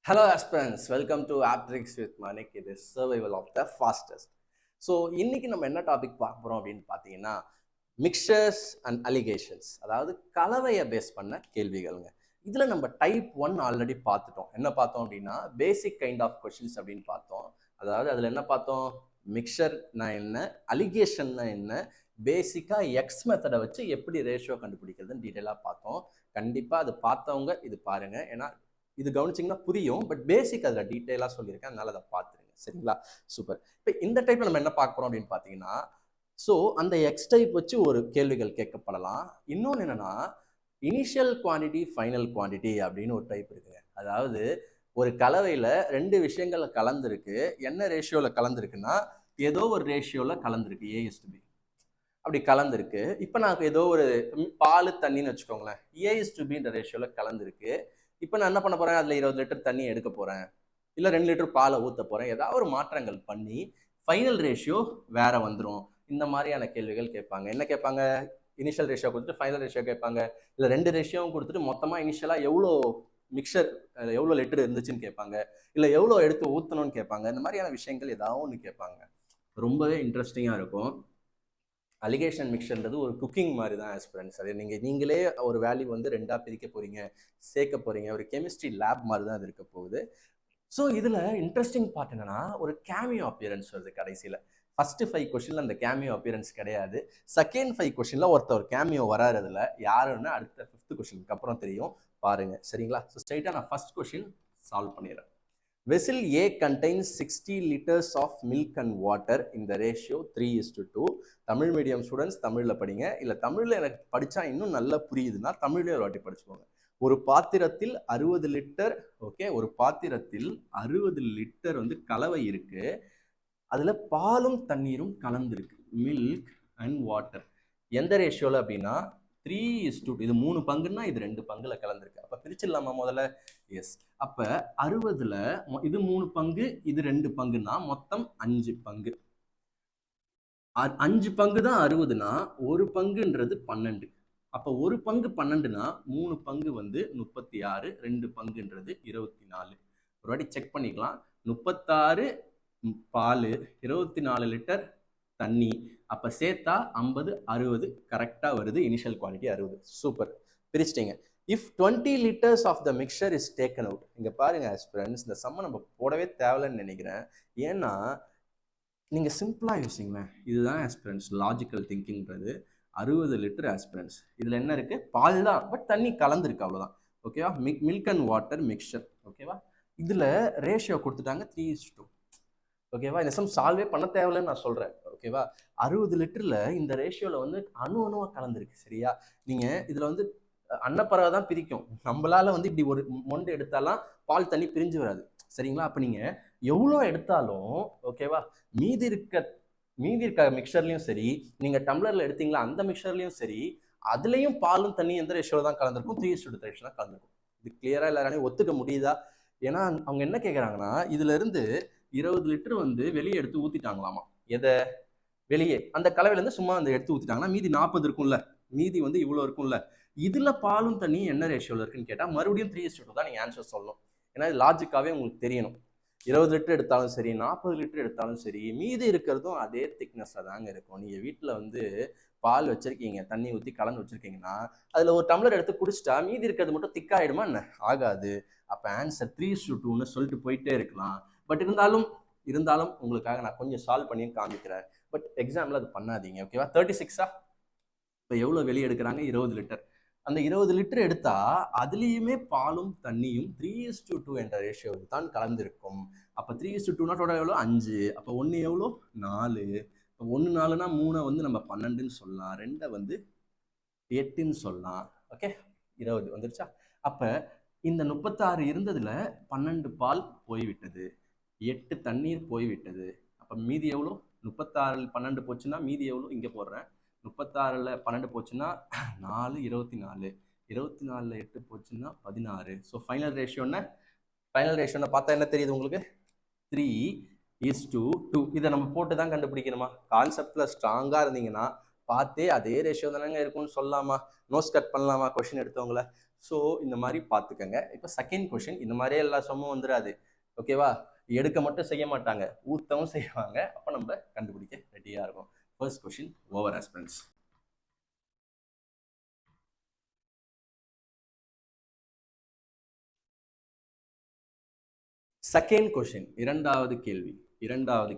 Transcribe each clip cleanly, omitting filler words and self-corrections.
Hello aspirants, welcome to Aptrix with Manik. It is survival of the fastest. So இன்னைக்கு நம்ம என்ன topic பார்க்க போகிறோம் அப்படின்னு பார்த்தீங்கன்னா மிக்சர்ஸ் அண்ட் அலிகேஷன்ஸ், அதாவது கலவையை பேஸ் பண்ண கேள்விகள்ங்க. இதில் நம்ம டைப் 1 ஆல்ரெடி பார்த்துட்டோம். என்ன பார்த்தோம் அப்படின்னா பேசிக் கைண்ட் ஆஃப் கொஷின்ஸ் அப்படின்னு பார்த்தோம். அதாவது அதில் என்ன பார்த்தோம், மிக்சர்னா என்ன, அலிகேஷன்னா என்ன, பேசிக்காக எக்ஸ் மெத்தடை வச்சு எப்படி ரேஷியோ கண்டுபிடிக்கிறதுன்னு டீட்டெயிலாக பார்த்தோம். கண்டிப்பாக அது பார்த்தவங்க இது பாருங்கள், ஏன்னா இது கவனிச்சிங்கன்னா புரியும். பட் பேசிக் அதில் டீட்டெயிலாக சொல்லியிருக்கேன், அதனால அதை பார்த்துருங்க. சரிங்களா? சூப்பர். இப்போ இந்த டைப்பில் நம்ம என்ன பார்க்க போகிறோம் அப்படின்னு பார்த்தீங்கன்னா, ஸோ அந்த எக்ஸ் டைப் வச்சு ஒரு கேள்விகள் கேட்கப்படலாம். இன்னொன்று என்னென்னா இனிஷியல் குவான்டிட்டி ஃபைனல் குவான்டிட்டி அப்படின்னு ஒரு டைப் இருக்குங்க. அதாவது ஒரு கலவையில் ரெண்டு விஷயங்கள் கலந்துருக்கு. என்ன ரேஷியோவில் கலந்துருக்குன்னா ஏதோ ஒரு ரேஷியோவில் கலந்துருக்கு, ஏஎஸ்டிபி அப்படி கலந்துருக்கு. இப்போ நான் ஏதோ ஒரு பால் தண்ணின்னு வச்சுக்கோங்களேன், ஏஎஸ்டிபின்ற ரேஷியோவில் கலந்துருக்கு. இப்போ நான் என்ன பண்ண போகிறேன், அதில் 20 லிட்டர் தண்ணி எடுக்க போகிறேன், இல்லை 2 லிட்டர் பாலை ஊற்ற போகிறேன். ஏதாவது ஒரு மாற்றங்கள் பண்ணி ஃபைனல் ரேஷியோ வேற வந்துடும். இந்த மாதிரியான கேள்விகள் கேட்பாங்க. என்ன கேட்பாங்க, இனிஷியல் ரேஷியோ கொடுத்துட்டு ஃபைனல் ரேஷியோ கேட்பாங்க, இல்லை ரெண்டு ரேஷியோவும் கொடுத்துட்டு மொத்தமாக இனிஷியலாக எவ்வளோ மிக்சர் எவ்வளோ லிட்டர் இருந்துச்சுன்னு கேட்பாங்க, இல்லை எவ்வளோ எடுத்து ஊற்றணும்னு கேட்பாங்க. இந்த மாதிரியான விஷயங்கள் ஏதாவது ஒன்று கேட்பாங்க. ரொம்பவே இன்ட்ரெஸ்டிங்காக இருக்கும். அலிகேஷன் மிக்சர்ன்றது ஒரு குக்கிங் மாதிரி தான் ஆஸ்பிரன்ஸ். அது நீங்களே ஒரு வேல்யூ வந்து ரெண்டாக பிரிக்க போகிறீங்க, சேர்க்க போகிறீங்க. ஒரு கெமிஸ்ட்ரி லேப் மாதிரி தான் அது இருக்க போகுது. ஸோ இதில் இன்ட்ரெஸ்டிங் பார்ட் என்னன்னா, ஒரு கேமியோ அப்பியரன்ஸ் வருது கடைசியில். ஃபர்ஸ்ட் 5 கொஸ்டினில் அந்த கேமியோ அப்பியரன்ஸ் கிடையாது. செகண்ட் 5 கொஸ்டினில் ஒருத்தர் கேமியோ வராது. அதில் யாருன்னு அடுத்த 5th கொஸ்டினுக்கு அப்புறம் தெரியும், பாருங்க. சரிங்களா? ஸோ ஸ்ட்ரைட்டாக நான் ஃபர்ஸ்ட் கொஸ்டின் சால்வ் பண்ணிடுறேன். Vessel A contains 60 liters of milk and water in the ratio 3:2. Tamil medium students தமிழில் படிங்க, இல்லை தமிழில் எனக்கு படித்தா இன்னும் நல்லா புரியுதுன்னா தமிழ்லேயே ஒரு வாட்டி படிச்சுக்கோங்க. ஒரு பாத்திரத்தில் 60 லிட்டர், ஓகே, ஒரு பாத்திரத்தில் 60 லிட்டர் வந்து கலவை இருக்கு. அதில் பாலும் தண்ணீரும் கலந்துருக்கு, மில்க் அண்ட் வாட்டர். எந்த ரேஷியோவில் அப்படின்னா 3:2. இது 3 பங்குன்னா இது 2 பங்குல கலந்துருக்கு. அப்போ பிரிச்சிடலாமா முதல்ல? எஸ். அப்போ 60ல் இது 3 பங்கு, இது 2 பங்குன்னா மொத்தம் 5 பங்கு. 5 பங்கு தான் 60னா ஒரு பங்குன்றது 12. அப்போ ஒரு பங்கு 12னா 3 பங்கு வந்து 36, 2 பங்குன்றது 24. ஒரு வாட்டி செக் பண்ணிக்கலாம். 36 பால், 24 லிட்டர் தண்ணி, அப்போ சேர்த்தா 50, 60 கரெக்டாக வருது. Initial quality 60. சூப்பர், பிரிச்சிட்டிங்க. If 20 liters of the mixture is taken out. இங்கே பாருங்க ஆஸ்பிரன்ஸ், இந்த சம்மை நம்ம போடவே தேவையில்லைன்னு நினைக்கிறேன். ஏன்னா நீங்கள் சிம்பிளாக யோசிங்களேன். இதுதான் ஆஸ்பிரன்ஸ் லாஜிக்கல் திங்கிங்கிறது. 60 லிட்டர் ஆஸ்பிரன்ஸ், இதில் என்ன இருக்குது, பால் தான், பட் தண்ணி கலந்துருக்கு, அவ்வளோதான். ஓகேவா? Milk and water mixture. ஓகேவா? இதில் ரேஷியோ கொடுத்துட்டாங்க 3:2. ஓகேவா? இந்த சம் சால்வே பண்ண தேவையில்லைன்னு நான் சொல்கிறேன். ஓகேவா? 60 லிட்டரில் இந்த ரேஷியோவில் வந்து அணுவாக கலந்துருக்கு. சரியா? நீங்கள் இதில் வந்து அன்னப்பறவை தான் பிரிக்கும். நம்மளால வந்து இப்படி ஒரு மொண்டு எடுத்தாலாம் பால் தண்ணி பிரிஞ்சு வராது. சரிங்களா? அப்போ நீங்கள் எவ்வளோ எடுத்தாலும், ஓகேவா, மீதி இருக்க மிக்சர்லையும் சரி, நீங்கள் டம்ளரில் எடுத்தீங்களா அந்த மிக்சர்லையும் சரி, அதுலேயும் பாலும் தண்ணி எந்த ரேஷியோவில் தான் கலந்துருக்கும், 3:2 ரேஷியோ தான் கலந்துருக்கும். இது கிளியராக எல்லாராலையும் ஒத்துக்க முடியுதா? ஏன்னா அவங்க என்ன கேட்குறாங்கன்னா, இதுலேருந்து 20 லிட்டர் வந்து வெளியே எடுத்து ஊற்றிட்டாங்களாமா. எதை வெளியே? அந்த கலவையிலேருந்து சும்மா அந்த எடுத்து ஊற்றிட்டாங்கன்னா மீதி 40 இருக்கும்ல, மீதி வந்து இவ்வளோ இருக்கும்ல. இதில் பாலும் தண்ணி என்ன ரேஷியோவில் இருக்குன்னு கேட்டால் மறுபடியும் 3:2 தான் நீங்கள் ஆன்சர் சொல்லணும். ஏன்னா இது லாஜிக்காகவே உங்களுக்கு தெரியணும். 20 லிட்டர் எடுத்தாலும் சரி, 40 லிட்டர் எடுத்தாலும் சரி, மீதி இருக்கிறதும் அதே திக்னஸாக தாங்க இருக்கும். நீங்கள் வீட்டில் வந்து பால் வச்சுருக்கீங்க, தண்ணி ஊற்றி கலந்து வச்சுருக்கீங்கன்னா அதில் ஒரு டம்ளர் எடுத்து குடிச்சிட்டா மீதி இருக்கிறது மட்டும் திக்காயிடுமா என்ன? ஆகாது. அப்போ ஆன்சர் 3:2ன்னு சொல்லிட்டு போயிட்டே இருக்கலாம். பட் இருந்தாலும் உங்களுக்காக நான் கொஞ்சம் சால்வ் பண்ணி காமிக்கிறேன். பட் எக்ஸாமில் அது பண்ணாதீங்க. ஓகேவா? 36ஆ? இப்போ எவ்வளோ வெளியே எடுக்கிறாங்க? 20 லிட்டர். அந்த 20 லிட்டர் எடுத்தா அதுலேயுமே பாலும் தண்ணியும் 3:2 என்ற ரேஷியோவில் தான் கலந்திருக்கும். அப்போ 3:2னா டோட்டல் எவ்வளோ? 5. அப்போ 1 எவ்வளோ? 4. இப்போ 1 4னா 3 வந்து நம்ம 12ன்னு சொல்லலாம், 2 வந்து 8ன்னு சொல்லலாம். ஓகே, 20 வந்துருச்சா? அப்போ இந்த 36 இருந்ததுல 12 பால் போய்விட்டது, 8 தண்ணீர் போய்விட்டது. அப்போ மீதி எவ்வளோ? 36 12 போச்சுன்னா மீதி எவ்வளோ? இங்கே போடுறேன். 36 12 போச்சுன்னா 4, 24. 24 8 போச்சுன்னா 16. ஸோ ஃபைனல் ரேஷியோன்னு பார்த்தா என்ன தெரியுது உங்களுக்கு? 3:2. இதை நம்ம போட்டு தான் கண்டுபிடிக்கணுமா? கான்செப்டில் ஸ்ட்ராங்காக இருந்தீங்கன்னா பார்த்தே அதே ரேஷியோ தானங்க இருக்கும்னு சொல்லலாமா? நோஸ் கட் பண்ணலாமா கொஷின் எடுத்தவங்கள? ஸோ இந்த மாதிரி பார்த்துக்கங்க. இப்போ செகண்ட் கொஷின் இந்த மாதிரியே எல்லா சம்மும் வந்துடாது, ஓகேவா? எடுக்க மட்டும் செய்ய மாட்டாங்க, ஊத்தவும் செய்வாங்க. அப்போ நம்ம கண்டுபிடிக்க ரெடியாக இருக்கும். First question over aspirants. Second question, இரண்டாவது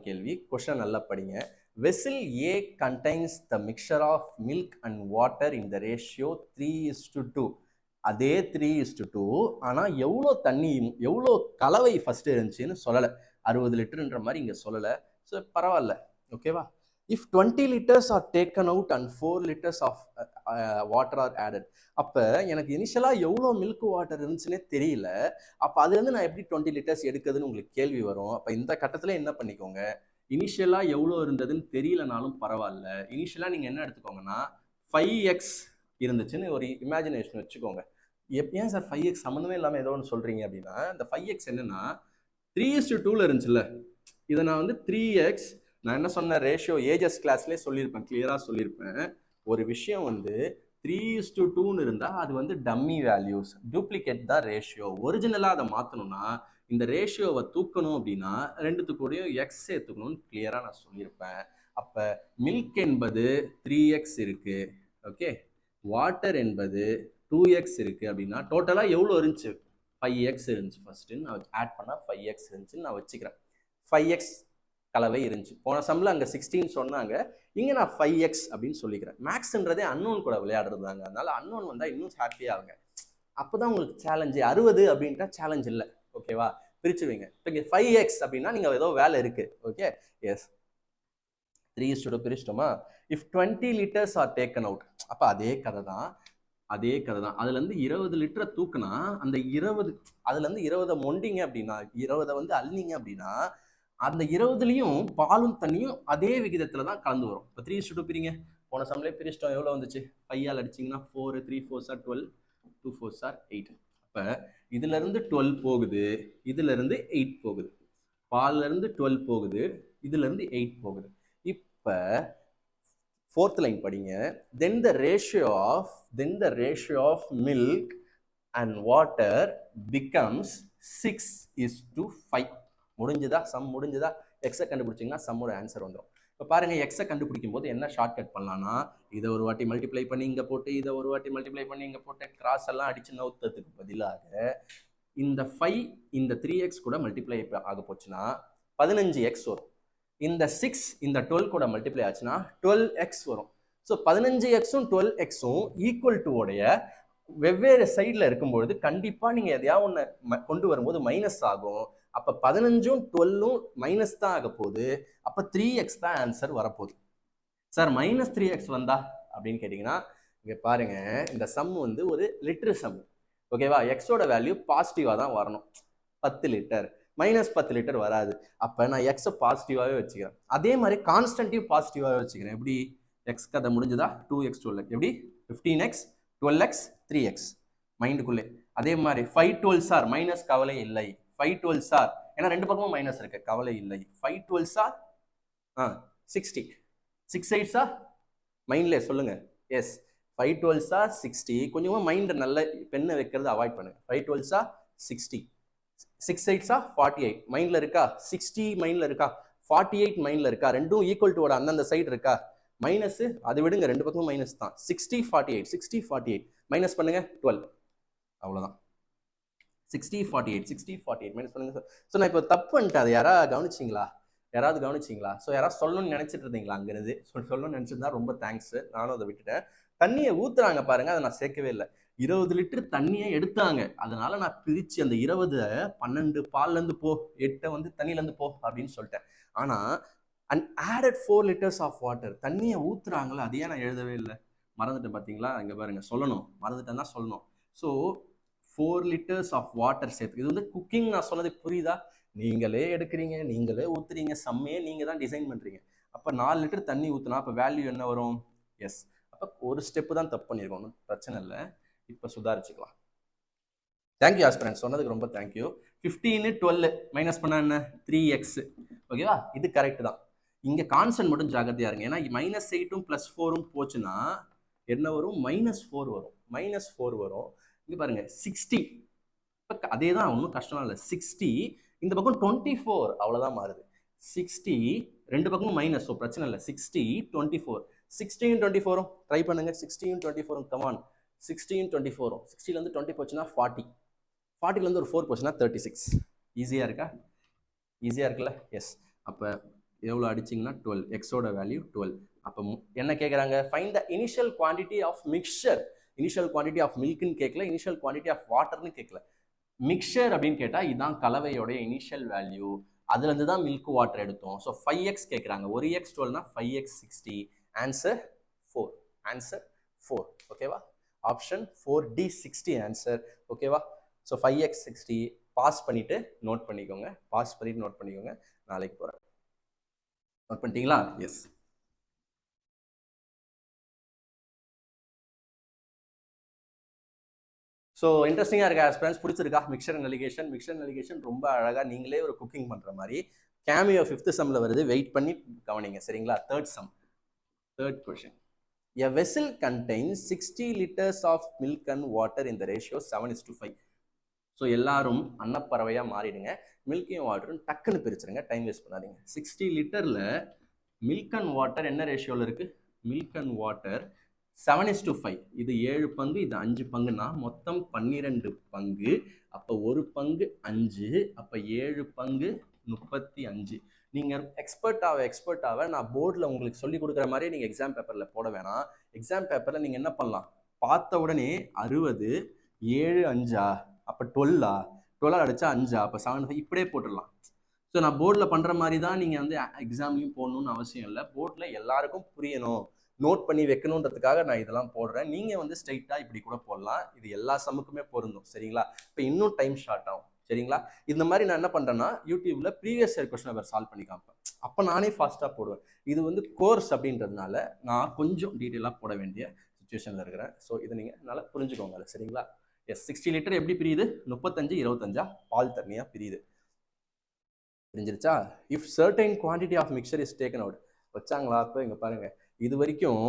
கேள்வி. கொஷின் நல்லா படிங்க. Vessel A contains the mixture of milk and water in the ratio 3:2. அதே 3:2, ஆனால் எவ்வளோ தண்ணி எவ்வளோ கலவை ஃபர்ஸ்ட் இருந்துச்சுன்னு சொல்லலை. 60 லிட்டருன்ற மாதிரி இங்கே சொல்லலை. ஸோ பரவாயில்ல, ஓகேவா? If 20 liters are taken out and 4 liters of water are added, அப்போ எனக்கு இனிஷியலாக எவ்வளோ மில்க் வாட்டர் இருந்துச்சுன்னே தெரியல. அப்போ அதுலேருந்து நான் எப்படி 20 லிட்டர்ஸ் எடுக்குதுன்னு உங்களுக்கு கேள்வி வரும். அப்போ இந்த கட்டத்தில் என்ன பண்ணிக்கோங்க, இனிஷியலாக எவ்வளோ இருந்ததுன்னு தெரியலனாலும் பரவாயில்ல, இனிஷியலாக நீங்கள் என்ன எடுத்துக்கோங்கன்னா 5x இருந்துச்சுன்னு ஒரு இமேஜினேஷன் வச்சுக்கோங்க. ஏன் சார் 5x சம்மந்தமே இல்லாமல் ஏதோ ஒன்று சொல்கிறீங்க அப்படின்னா, இந்த 5x என்னன்னா 3:2 இருந்துச்சுல்ல, இதை நான் வந்து 3x, நான் என்ன சொன்ன ரேஷியோ ஏஜஸ் கிளாஸ்லேயே சொல்லியிருப்பேன், கிளியராக சொல்லியிருப்பேன். ஒரு விஷயம் வந்து 3:2 இருந்தால் அது வந்து டம்மி வேல்யூஸ், டூப்ளிகேட் தான் ரேஷியோ. ஒரிஜினலாக அதை மாற்றணும்னா இந்த ரேஷியோவை தூக்கணும் அப்படின்னா ரெண்டுத்துக்கூடையும் எக்ஸ் சேர்த்துக்கணும்னு கிளியராக நான் சொல்லியிருப்பேன். அப்போ மில்க் என்பது 3x இருக்கு, ஓகே, வாட்டர் என்பது 2x இருக்கு. அப்படின்னா டோட்டலாக எவ்வளோ இருந்துச்சு? 5x இருந்துச்சு. ஃபர்ஸ்ட்டு நான் ஆட் பண்ணால் 5x இருந்துச்சுன்னு நான் வச்சுக்கிறேன். 5x கலவை இருந்துச்சு. போன சம்மில் அங்கே 16 சொன்னாங்க, இங்கே நான் 5x அப்படின்னு சொல்லிக்கிறேன். மேக்ஸ்ன்றதே அன்னோன் கூட விளையாடுறதாங்க, அதனால அன்னோன் வந்தால் இன்னும் ஹாப்பியாகுங்க. அப்போ தான் உங்களுக்கு சேலஞ்சு. 60 அப்படின்ட்டா சேலஞ்ச் இல்லை, ஓகேவா? பிரிச்சுவீங்க. இப்போ 5x அப்படின்னா நீங்கள் ஏதோ வேலை இருக்கு, ஓகே, எஸ். 3:2 பிரிச்சிட்டோமா? If 20 liters are taken out, அப்போ அதே கதை தான். அதுலேருந்து 20 லிட்டரை தூக்குனா அந்த 20 அதுலேருந்து 20 மொண்டிங்க அப்படின்னா, 20 வந்து அள்ளிங்க அப்படின்னா அந்த 20லையும் பாலும் தண்ணியும் அதே விகிதத்தில் தான் கலந்து வரும். இப்போ 3:2 பிரிங்க. போன சம்லேயே பிரிச்சிட்டோம். எவ்வளோ வந்துச்சு? 5 அடிச்சிங்கன்னா 4, 3 4s are 12, 2 4s are 8. அப்போ இதுலேருந்து 12 போகுது, இதுலேருந்து 8 போகுது. பால்லேருந்து 12 போகுது, இதுலேருந்து 8 போகுது. இப்போ ஃபோர்த் லைன் படிங்க. then the ratio of milk and water becomes 6:5. முடிஞ்சுதா? சம் முடிஞ்சுதா? எக்ஸை கண்டுபிடிச்சிங்கன்னா சம்மோட ஆன்சர் வந்துடும். இப்போ பாருங்க, எக்ஸை கண்டுபிடிக்கும் போது என்ன ஷார்ட்கட் பண்ணலாம்னா, இதை ஒரு வாட்டி மல்டிப்ளை பண்ணி இங்கே போட்டு, இதை ஒரு வாட்டி மல்டிப்ளை பண்ணி இங்கே போட்டு, கிராஸ் எல்லாம் அடிச்சு நவுத்ததுக்கு பதிலாக இந்த 5 இந்த 3x கூட மல்டிப்ளை ஆக போச்சுன்னா 15x வரும். இந்த 6 இந்த 12 கூட மல்டிப்ளை ஆச்சுன்னா 12x வரும். ஸோ 15xும் 12xும் ஈக்குவல் டு உடைய வெவ்வேறு சைடில் இருக்கும்பொழுது கண்டிப்பாக நீங்கள் எதையாவது ஒன்று கொண்டு வரும்போது மைனஸ் ஆகும். அப்போ 15ம் 12ம் மைனஸ் தான் ஆக போகுது. அப்போ 3x தான் ஆன்சர் வரப்போகுது. சார் -3x வந்தா அப்படின்னு கேட்டிங்கன்னா, இங்கே பாருங்க, இந்த சம் வந்து ஒரு லிட்டர் சம், ஓகேவா? எக்ஸோட வேல்யூ பாசிட்டிவாக தான் வரணும். 10 லிட்டர் -10 லிட்டர் வராது. அப்போ நான் எக்ஸை பாசிட்டிவாகவே வச்சுக்கிறேன். அதே மாதிரி கான்ஸ்டன்ட்டையும் பாசிட்டிவாகவே வச்சுக்கிறேன். எப்படி? எக்ஸ் கதை முடிஞ்சுதா? 2x 12x எப்படி? 15x 12x 3x மைண்டுக்குள்ளே. அதே மாதிரி 5 12s ஆர் மைனஸ், கவலை இல்லை. 5 12s ஆர், ஏன்னா ரெண்டு பக்கமும் மைனஸ் இருக்கு, கவலை இல்லை. 5 12s ஆர் 60. 6 8s ஆர் மைண்ட்லேயே சொல்லுங்க. Yes, 5 12s are 60. கொஞ்சமாக மைண்டை நல்ல பெண்ணை வைக்கிறது அவாய்ட் பண்ணுங்க. 5 12s ஆர் 60. 6 8s R 48. மைண்டில் இருக்கா? 60 மைண்டில் இருக்கா? 48 மைண்டில் இருக்கா? ரெண்டும் ஈக்குவல் டு அந்தந்த சைடு இருக்கா? மைனஸ் அதை விடுங்க, ரெண்டு பக்கமும் மைனஸ் தான். 60 48 60 48 மைனஸ் பண்ணுங்க 12, அவ்வளோதான். 60 48 மைனஸ் பண்ணுங்க. ஸோ நான் இப்போ தப்பு பண்ணிட்டேன். அதை யாராவது கவனிச்சிங்களா? ஸோ யாராவது சொல்லணும்னு நினைச்சிட்டு இருந்தீங்களா? அங்கிருந்து சொல்லணும்னு நினைச்சிருந்தா ரொம்ப தேங்க்ஸ். நானும் அதை விட்டுட்டேன். தண்ணியை ஊத்துறாங்க பாருங்க, அதை நான் சேர்க்கவே இல்லை. 20 லிட்டர் தண்ணியை எடுத்தாங்க, அதனால நான் பிரிச்சு அந்த 20 12 பால்லேருந்து போ, 8 வந்து தண்ணியிலேருந்து போ அப்படின்னு சொல்லிட்டேன். ஆனால் and added 4 liters of water, தண்ணியை ஊத்துறாங்களா, அதையே நான் எழுதவே இல்லை, மறந்துட்டேன். பார்த்தீங்களா? இங்கே பாருங்க, மறந்துட்டேன் தான் சொல்லணும். ஸோ 4 liters of water சேர்த்து, இது வந்து குக்கிங் நான் சொன்னது புரியுதா? நீங்களே எடுக்கிறீங்க, நீங்களே ஊத்துறீங்க, சம்மையே நீங்கள் தான் டிசைன் பண்ணுறீங்க. அப்போ 4 லிட்டர் தண்ணி ஊற்றுனா அப்போ வேல்யூ என்ன வரும்? எஸ், அப்போ ஒரு ஸ்டெப்பு தான் தப்பு பண்ணியிருக்கோம், ஒன்றும் பிரச்சனை இல்லை. இப்போ சுதாரிச்சுக்கலாம். தேங்க்யூ ஆஸ்பிரண்ட், சொன்னதுக்கு ரொம்ப தேங்க்யூ. 15 12 மைனஸ் பண்ணா என்ன? 3x, ஓகேவா? இது கரெக்ட் தான். இங்கே கான்ஸ்டன்ட் மட்டும் ஜாகிரதையா இருங்க, ஏன்னா -8ம் +4ம் போச்சுன்னா என்ன வரும்? -4 வரும். இங்க பாருங்க 60, அதே தான், ஒன்றும் கஷ்டம் இல்லை. 60 இந்த பக்கம் 24, அவ்வளோதான் மாறுது. 60 ரெண்டு பக்கமும் மைனஸ், ஸோ பிரச்சனை இல்லை. 60 24, 60யும் 24ம் ட்ரை பண்ணுங்க. 60யும் 24ம் கமான். 60யும் 24ம் 60லேருந்து 20 போச்சுன்னா 40, 40லேருந்து ஒரு 4 போச்சுன்னா 36. ஈஸியாக இருக்கா? ஈஸியாக இருக்குல்ல? எஸ். அப்போ எவ்வளோ அடிச்சிங்கன்னா 12, எக்ஸோட வேல்யூ 12. அப்போ என்ன கேட்குறாங்க? Find the initial quantity of mixture. Initial quantity of மில்க்னு கேட்கல, இனிஷியல் குவான்டிட்டி ஆஃப் வாட்டர்னு கேட்கல. மிக்சர் அப்படின்னு கேட்டால் இதுதான் கலவையோட இனிஷியல் வேல்யூ, அதுலேருந்து தான் மில்க் வாட்டர் எடுத்தோம். ஸோ 5x கேட்குறாங்க. ஒரு எக்ஸ் 12னா 5x 60. ஆன்சர் 4. ஆன்சர் 4. ஓகேவா? Option 4D 60 answer. ஓகேவா? ஸோ 5x 60 பாஸ் பண்ணிட்டு நோட் பண்ணிக்கோங்க. பாஸ் பண்ணிட்டு நோட் பண்ணிக்கோங்க. நாளைக்கு போகிறேன். நோட் பண்ணிட்டீங்களா? எஸ். ஸோ இன்ட்ரெஸ்டிங்காக இருக்கா ஃப்ரெண்ட்ஸ்? பிடிச்சிருக்கா mixer and allegation? Mixer and allegation ரொம்ப அழகாக நீங்களே ஒரு குக்கிங் பண்ணுற மாதிரி கேமியோ 5th சம்மில் வருது. வெயிட் பண்ணி கவனிங்க, சரிங்களா? 3rd sum, 3rd question. A vessel contains 60 liters of milk and water in the ratio 7:5. So எல்லாரும் அன்னப்பறவையாக மாறிடுங்க. மில்கையும் வாட்டரும் டக்குன்னு பிரிச்சுருங்க, டைம் வேஸ்ட் பண்ணாதீங்க. 60 லிட்டரில் மில்க் அண்ட் வாட்டர் என்ன ரேஷியோவில் இருக்குது? Milk and water 7:5. இது 7 பங்கு, இது 5 பங்குன்னா மொத்தம் 12 பங்கு. அப்போ ஒரு பங்கு 5, அப்போ 7 பங்கு 35. நீங்கள் எக்ஸ்பர்ட்டாக நான் போர்டில் உங்களுக்கு சொல்லி கொடுக்குற மாதிரியே நீங்கள் எக்ஸாம் பேப்பரில் போட வேணாம். எக்ஸாம் பேப்பரில் நீங்கள் என்ன பண்ணலாம்? பார்த்த உடனே 60, 7 5 அப்போ 12 12 அடிச்சா 5 அப்போ 7 இப்படியே போட்டுடலாம். ஸோ நான் போர்டில் பண்ணுற மாதிரி தான் நீங்கள் வந்து எக்ஸாம்லையும் போடணும்னு அவசியம் இல்லை. போர்டில் எல்லாருக்கும் புரியணும், நோட் பண்ணி வைக்கணுன்றதுக்காக நான் இதெல்லாம் போடுறேன். நீங்கள் வந்து ஸ்ட்ரைட்டாக இப்படி கூட போடலாம். இது எல்லா சம்முக்குமே பொருந்தும், சரிங்களா? இப்போ இன்னும் டைம் ஷார்ட் ஆகும், சரிங்களா? இந்த மாதிரி நான் என்ன பண்ணுறேன்னா யூடியூப்ல previous year question paper solve பண்ணி காமிப்பேன். அப்போ நானே ஃபாஸ்ட்டாக போடுவேன். இது வந்து கோர்ஸ் அப்படின்றதுனால நான் கொஞ்சம் டீட்டெயிலாக போட வேண்டிய சுச்சுவேஷனில் இருக்கிறேன். ஸோ இதை நீங்கள் நல்லா புரிஞ்சுக்கோங்க, சரிங்களா? எஸ். 60 லிட்டர் எப்படி பிரியுது? 35 25 பால் தண்ணியாக பிரியுது. புரிஞ்சிருச்சா? If certain quantity of mixture is taken out. வச்சாங்களா? இப்போ இங்கே பாருங்க, இது வரைக்கும்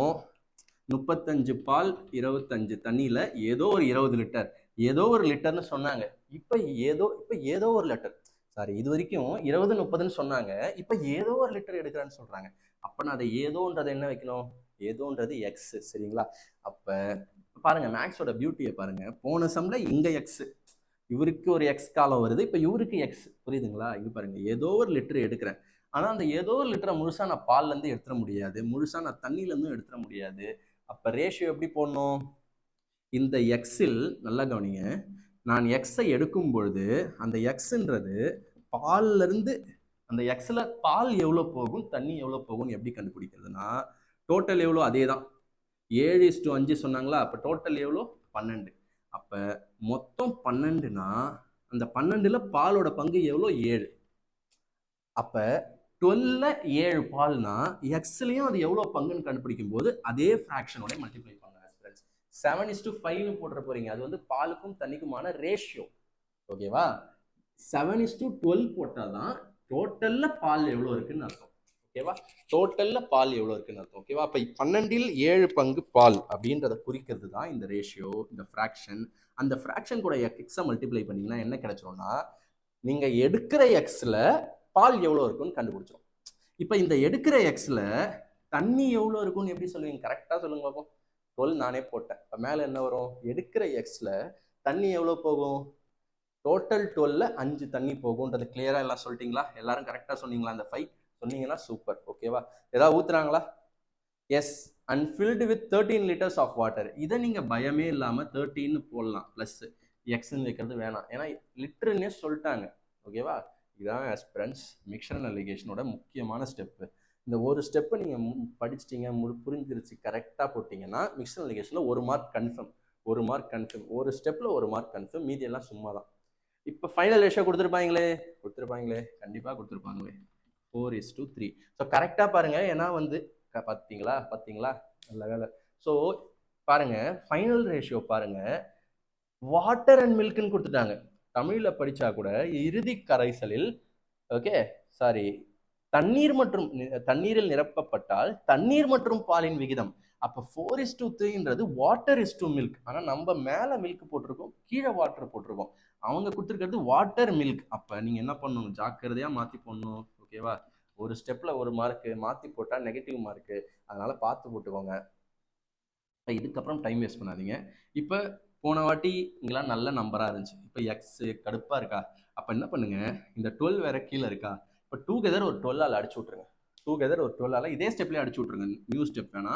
35 பால் 25 தண்ணியில் ஏதோ ஒரு 20 லிட்டர், ஏதோ ஒரு லிட்டர்னு சொன்னாங்க. இப்போ ஏதோ ஒரு லிட்டர், சாரி, இது வரைக்கும் 20 30ன்னு சொன்னாங்க. இப்போ ஏதோ ஒரு லிட்டர் எடுக்கிறேன்னு சொல்றாங்க. அப்போ நான் அதை ஏதோன்றது என்ன வைக்கணும்? ஏதோன்றது எக்ஸ், சரிங்களா? அப்போ பாருங்க, மேக்ஸோட பியூட்டியை பாருங்க. போன சம்ல இங்க எக்ஸ், இவருக்கு ஒரு எக்ஸ் காலம் வருது, இப்போ இவருக்கு எக்ஸ், புரியுதுங்களா? இங்க பாருங்க, ஏதோ ஒரு லிட்டர் எடுக்கிறேன். ஆனால் அந்த ஏதோ ஒரு லிட்டரை முழுசா நான் பால்லேருந்து எடுத்துட முடியாது, முழுசா நான் தண்ணியிலேருந்தும் எடுத்துட முடியாது. அப்போ ரேஷியோ எப்படி போடணும்? இந்த எக்ஸில் நல்லா கவனிங்க, நான் எக்ஸை எடுக்கும் பொழுது அந்த எக்ஸ்ன்றது பால்ல இருந்து, அந்த எக்ஸில் பால் எவ்வளோ போகும், தண்ணி எவ்வளோ போகும்னு எப்படி கண்டுபிடிக்கிறதுனா, டோட்டல் எவ்வளோ அதே தான், 7:5 சொன்னாங்களா? அப்போ டோட்டல் எவ்வளோ? 12. அப்போ மொத்தம் 12னா அந்த 12ல் பாலோட பங்கு எவ்வளோ? 7. அப்போ 12ல் 7 பால்னா எக்ஸ்லையும் அது எவ்வளோ பங்குன்னு கண்டுபிடிக்கும் போது அதே ஃப்ராக்ஷனோட மல்டிப்ளை பண்ணுங்க. 7:5ன்னு போட்டுற போறீங்க. அது வந்து பாலுக்கும் தண்ணிக்குமான ரேஷியோ, ஓகேவா? 7:12 போட்டால் தான் டோட்டல்ல பால் எவ்வளோ இருக்குன்னு அர்த்தம், ஓகேவா? டோட்டல்ல பால் எவ்வளோ இருக்குன்னு அர்த்தம், ஓகேவா? அப்போ 12ல் 7 பங்கு பால் அப்படின்றத குறிக்கிறது தான் இந்த ரேஷியோ, இந்த ஃப்ராக்ஷன். அந்த ஃப்ராக்ஷன் கூட எக்ஸை மல்டிப்ளை பண்ணீங்கன்னா என்ன கிடைச்சிரும்னா, நீங்க எடுக்கிற எக்ஸ்ல பால் எவ்வளோ இருக்குன்னு கண்டுபிடிச்சிடும். இப்போ இந்த எடுக்கிற எக்ஸ்ல தண்ணி எவ்வளோ இருக்குன்னு எப்படி சொல்லுவீங்க? கரெக்டாக சொல்லுங்க பார்ப்போம். 12 நானே போட்டேன். இப்போ மேலே என்ன வரும்? எடுக்கிற எக்ஸ்ல தண்ணி எவ்வளோ போகும்? டோட்டல் 12ல் 5 தண்ணி போகும்ன்றது கிளியரா எல்லாம் சொல்லிட்டீங்களா? எல்லாரும் கரெக்டாக சொன்னீங்களா? அந்த 5 சொன்னீங்கன்னா சூப்பர், ஓகேவா? ஏதாவது ஊத்துறாங்களா? Yes. And filled with 13 liters of water. இதை நீங்கள் பயமே இல்லாமல் 13 போடலாம், ப்ளஸ் எக்ஸ்ன்னு வைக்கிறது வேணாம், ஏன்னா லிட்டருன்னே சொல்லிட்டாங்க, ஓகேவா? இதுதான் ஆஸ்பிரண்ட்ஸ் மிக்சர் அண்ட் அலிகேஷனோட முக்கியமான ஸ்டெப்பு. இந்த ஒரு ஸ்டெப்பை நீங்கள் படிச்சிட்டிங்க, புரிஞ்சிருச்சு, கரெக்டாக போட்டிங்கன்னா மிக்சர் அண்ட் அலிகேஷனில் 1 மார்க் கன்ஃபார்ம், 1 மார்க் கன்ஃபார்ம், ஒரு ஸ்டெப்பில் 1 மார்க் கன்ஃபார்ம், மீதி எல்லாம் சும்மா தான். இப்போ ஃபைனல் ரேஷியோ கொடுத்துருப்பாங்களே, கண்டிப்பாக கொடுத்துருப்பாங்களே, 4:3. ஸோ கரெக்டாக பாருங்க, ஏன்னா வந்து பார்த்தீங்களா நல்ல வேலை. ஸோ பாருங்க, ஃபைனல் ரேஷியோ பாருங்க, வாட்டர் அண்ட் மில்க்னு கொடுத்துட்டாங்க. தமிழில் படித்தா கூட இறுதி கரைசலில், ஓகே சாரி, தண்ணீரில் நிரப்பப்பட்டால் தண்ணீர் மற்றும் பாலின் விகிதம். அப்போ 4:3ன்றது வாட்டர் இஸ் டு மில்க். ஆனால் நம்ம மேலே மில்க் போட்டிருக்கோம், கீழே வாட்டர் போட்டிருக்கோம். அவங்க கொடுத்துருக்கிறது வாட்டர் மில்க். அப்போ நீங்கள் என்ன பண்ணணும், ஜாக்கிரதையாக மாற்றி போடணும். ஓகேவா? ஒரு ஸ்டெப்பில் ஒரு மார்க்கு மாற்றி போட்டால் நெகட்டிவ் மார்க்கு, அதனால் பார்த்து போட்டுக்கோங்க. இதுக்கப்புறம் டைம் வேஸ்ட் பண்ணாதீங்க. இப்போ போன வாட்டி இங்கெல்லாம் நல்ல நம்பராக இருந்துச்சு, இப்போ எக்ஸு கடுப்பாக இருக்கா? அப்போ என்ன பண்ணுங்க, இந்த 12 வேற கீழே இருக்கா, இப்போ டூகெதர் ஒரு 12ஆல் அடிச்சு விட்ருங்க. டூகெதர் ஒரு 12ஆல் இதே ஸ்டெப்லேயே அடிச்சு விட்ருங்க. நியூ ஸ்டெப் வேணா,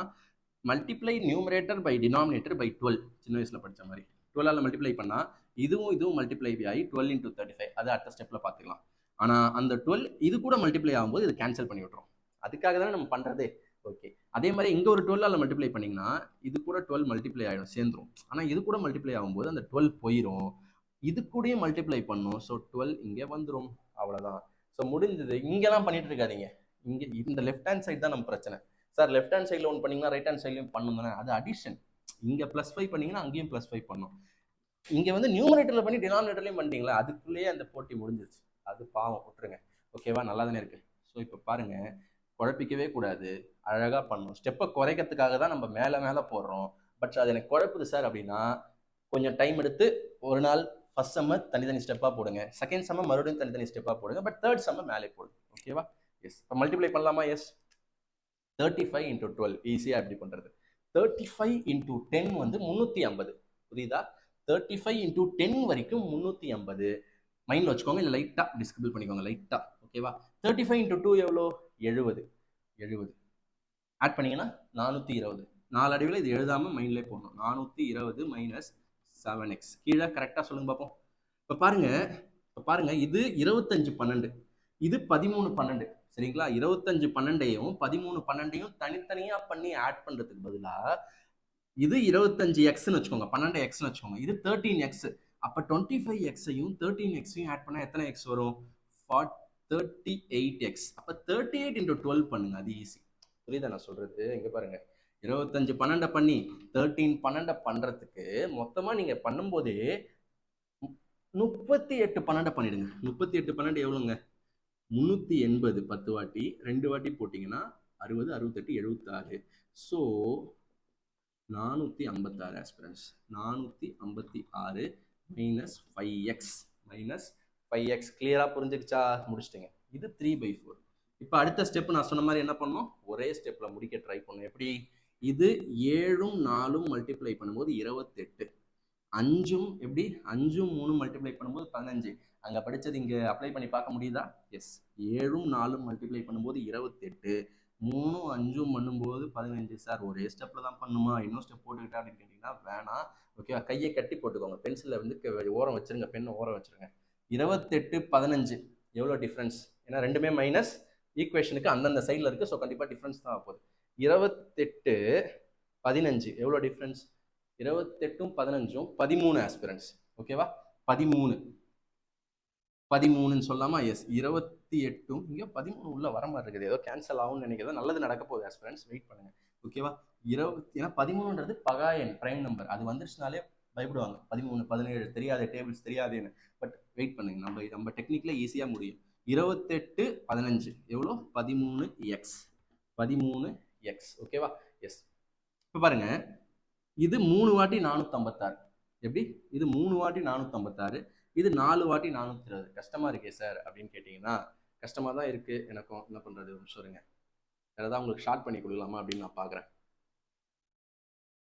multiply numerator by denominator by 12. சின்ன வயசில் படித்த மாதிரி 12ஆல் மல்டிப்ளை பண்ணால் இதுவும் மல்டிப்ளை ஆகி 12 into 35. அது அடுத்த ஸ்டெப்பில் பார்த்துக்கலாம். ஆனால் அந்த 12 இது கூட மல்டிப்ளை ஆகும்போது இது கேன்சல் பண்ணி விட்ரும். அதுக்காக தானே நம்ம பண்ணுறதே. ஓகே, அதே மாதிரி இங்கே ஒரு 12ஆல் மல்டிப்ளை பண்ணிங்கன்னா இது கூட 12 மல்டிப்ளை ஆகிடும், சேர்ந்துடும். ஆனால் இது கூட மல்டிப்ளை ஆகும்போது அந்த 12 போயிடும், இது கூடயும் மல்டிப்ளை பண்ணும். ஸோ 12 இங்கே வந்துடும். அவ்வளோதான். ஸோ முடிஞ்சது. இங்கெல்லாம் பண்ணிட்டு இருக்காதீங்க. இங்கே இந்த லெஃப்ட் ஹேண்ட் சைடு தான் நம்ம பிரச்சனை. சார் லெஃப்ட் ஹேண்ட் சைடில் ஒன்று பண்ணிங்கன்னா ரைட் ஹேண்ட் சைட்லையும் பண்ணுங்க, அது அடிஷன். இங்கே +5 பண்ணிங்கன்னா அங்கேயும் +5 பண்ணும். இங்கே வந்து நியூமரேட்டரில் பண்ணி டினாமினேட்டர்லையும் பண்ணிட்டீங்களா, அதுக்குள்ளேயே அந்த போட்டி முடிஞ்சிருச்சு. அது பாவம், விட்டுருங்க. ஓகேவா? நல்லா தானே இருக்குது. ஸோ இப்போ பாருங்கள், குழப்பிக்கவே கூடாது, அழகாக பண்ணணும். ஸ்டெப்பை குறைக்கிறதுக்காக தான் நம்ம மேலே போடுறோம். பட் அது எனக்கு குழப்புது சார் அப்படின்னா கொஞ்சம் டைம் எடுத்து ஒரு நாள் ஃபர்ஸ்ட் செம்ம தனித்தனி ஸ்டெப்பாக போடுங்க, செகண்ட் செம்ம மறுபடியும் தனித்தனி ஸ்டெப்பாக போடுங்க, பட் தேர்ட் செம்ம மேலே போடுங்க. ஓகேவா? எஸ். இப்போ மல்டிப்ளை பண்ணலாமா? எஸ். 35 into 12 ஈஸியாக எப்படி பண்ணுறது? 35 into 10 வந்து 350. புரியுதா? 35 into 10 வரைக்கும் 350 மைண்டில் வச்சுக்கோங்க. இல்லை லைட்டாக டிஸ்கிரிபிள் பண்ணிக்கோங்க, லைட்டாக. ஓகேவா? 35 into 2 எவ்வளோ? 70. ஆட் பண்ணிங்கன்னா 420. 4 அடிவில் இது எழுதாமல் மைண்ட்லேயே போடணும். 420 minus 7x. கீழே கரெக்டாக சொல்லுங்க பார்ப்போம். இப்போ பாருங்க, இது 25/12, இது 13/12. சரிங்களா? 25/12ஐயும் 13/12ஐயும் தனித்தனியாக பண்ணி ஆட் பண்ணுறதுக்கு பதிலாக இது 25x வச்சுக்கோங்க, 12xன்னு வச்சுக்கோங்க, இது 13x. அப்போ 25xஐயும் 13xையும் ஆட் பண்ணால் எத்தனை x வரும்? 38x. அப்போ 38 into 12 பண்ணுங்க, அது ஈஸி. புரியுதா நான் சொல்றது? இங்க பாருங்க, 25/12 பண்ணி 13/12 பண்றதுக்கு மொத்தமா நீங்க பண்ணும்போதே 38/12 பண்ணிடுங்க. 38/12 எவ்வளோங்க? 380. 10 வாட்டி 2 வாட்டி போட்டிங்கன்னா 60, 68, 76. So 456 aspirants. 456 minus 5x. கிளியரா புரிஞ்சுக்கிச்சா? முடிச்சிட்டிங்க. இது 3/4. இப்போ அடுத்த ஸ்டெப் நான் சொன்ன மாதிரி என்ன பண்ணணும், ஒரே ஸ்டெப்பில் முடிக்க ட்ரை பண்ணணும். எப்படி? இது 7ம் 4ம் மல்டிப்ளை பண்ணும்போது 28. 5ம் எப்படி? 5ம் 3ம் மல்டிப்ளை பண்ணும்போது 15. அங்கே படித்தது இங்கே அப்ளை பண்ணி பார்க்க முடியுதா? எஸ். 7ம் 4ம் மல்டிப்ளை பண்ணும்போது 28. 3ம் 5ம் பண்ணும்போது 15. சார் ஒரே ஸ்டெப்பில் தான் பண்ணுமா, இன்னும் ஸ்டெப் போட்டுக்கிட்டா அப்படின்னு கேட்டிங்கன்னா வேணாம். ஓகேவா? கையை கட்டி போட்டுக்கோங்க, பென்சிலில் வந்து ஓரம் வச்சுருங்க, பெண்ணை ஓரம் வச்சுருங்க. 28, 15 எவ்வளோ டிஃப்ரென்ஸ்? ஏன்னா ரெண்டுமே மைனஸ், ஈக்குவேஷனுக்கு அந்தந்த சைடில் இருக்குது. ஸோ கண்டிப்பாக டிஃப்ரென்ஸ் தான் போகுது. 28, 15 எவ்வளோ டிஃப்ரென்ஸ்? 28ம் 15ம் 13 ஆஸ்பிரன்ஸ். ஓகேவா? 13ன்னு சொல்லாமா? எஸ். 28ம் இங்கே 13 உள்ள வர மாதிரி இருக்குது, ஏதோ கேன்சல் ஆகும்னு நினைக்கிறதோ. நல்லது நடக்க போகுது ஆஸ்பிரன்ஸ், வெயிட் பண்ணுங்க. ஓகேவா? ஏன்னா 13ன்றது பகாயன் பிரைம் நம்பர், அது வந்துருச்சுனாலே பயப்படுவாங்க. 13, 17 தெரியாது, டேபிள்ஸ் தெரியாதுன்னு. பட் வெயிட் பண்ணுங்க, நம்ம டெக்னிக்கில் ஈஸியாக முடியும். 28, 15 எவ்வளோ? 13x. 13x. ஓகேவா? எஸ். இப்போ பாருங்க, இது 3 வாட்டி 456. எப்படி? இது 3 வாட்டி 456, இது 4 வாட்டி 420. கஷ்டமா இருக்கே சார் அப்படின்னு கேட்டிங்கன்னா கஷ்டமாக தான் இருக்குது எனக்கும். என்ன பண்ணுறது, ஒரு நிமிஷம் இருங்க. வேறு உங்களுக்கு ஷார்ட் பண்ணி கொடுக்கலாமா அப்படின்னு நான் பார்க்குறேன்.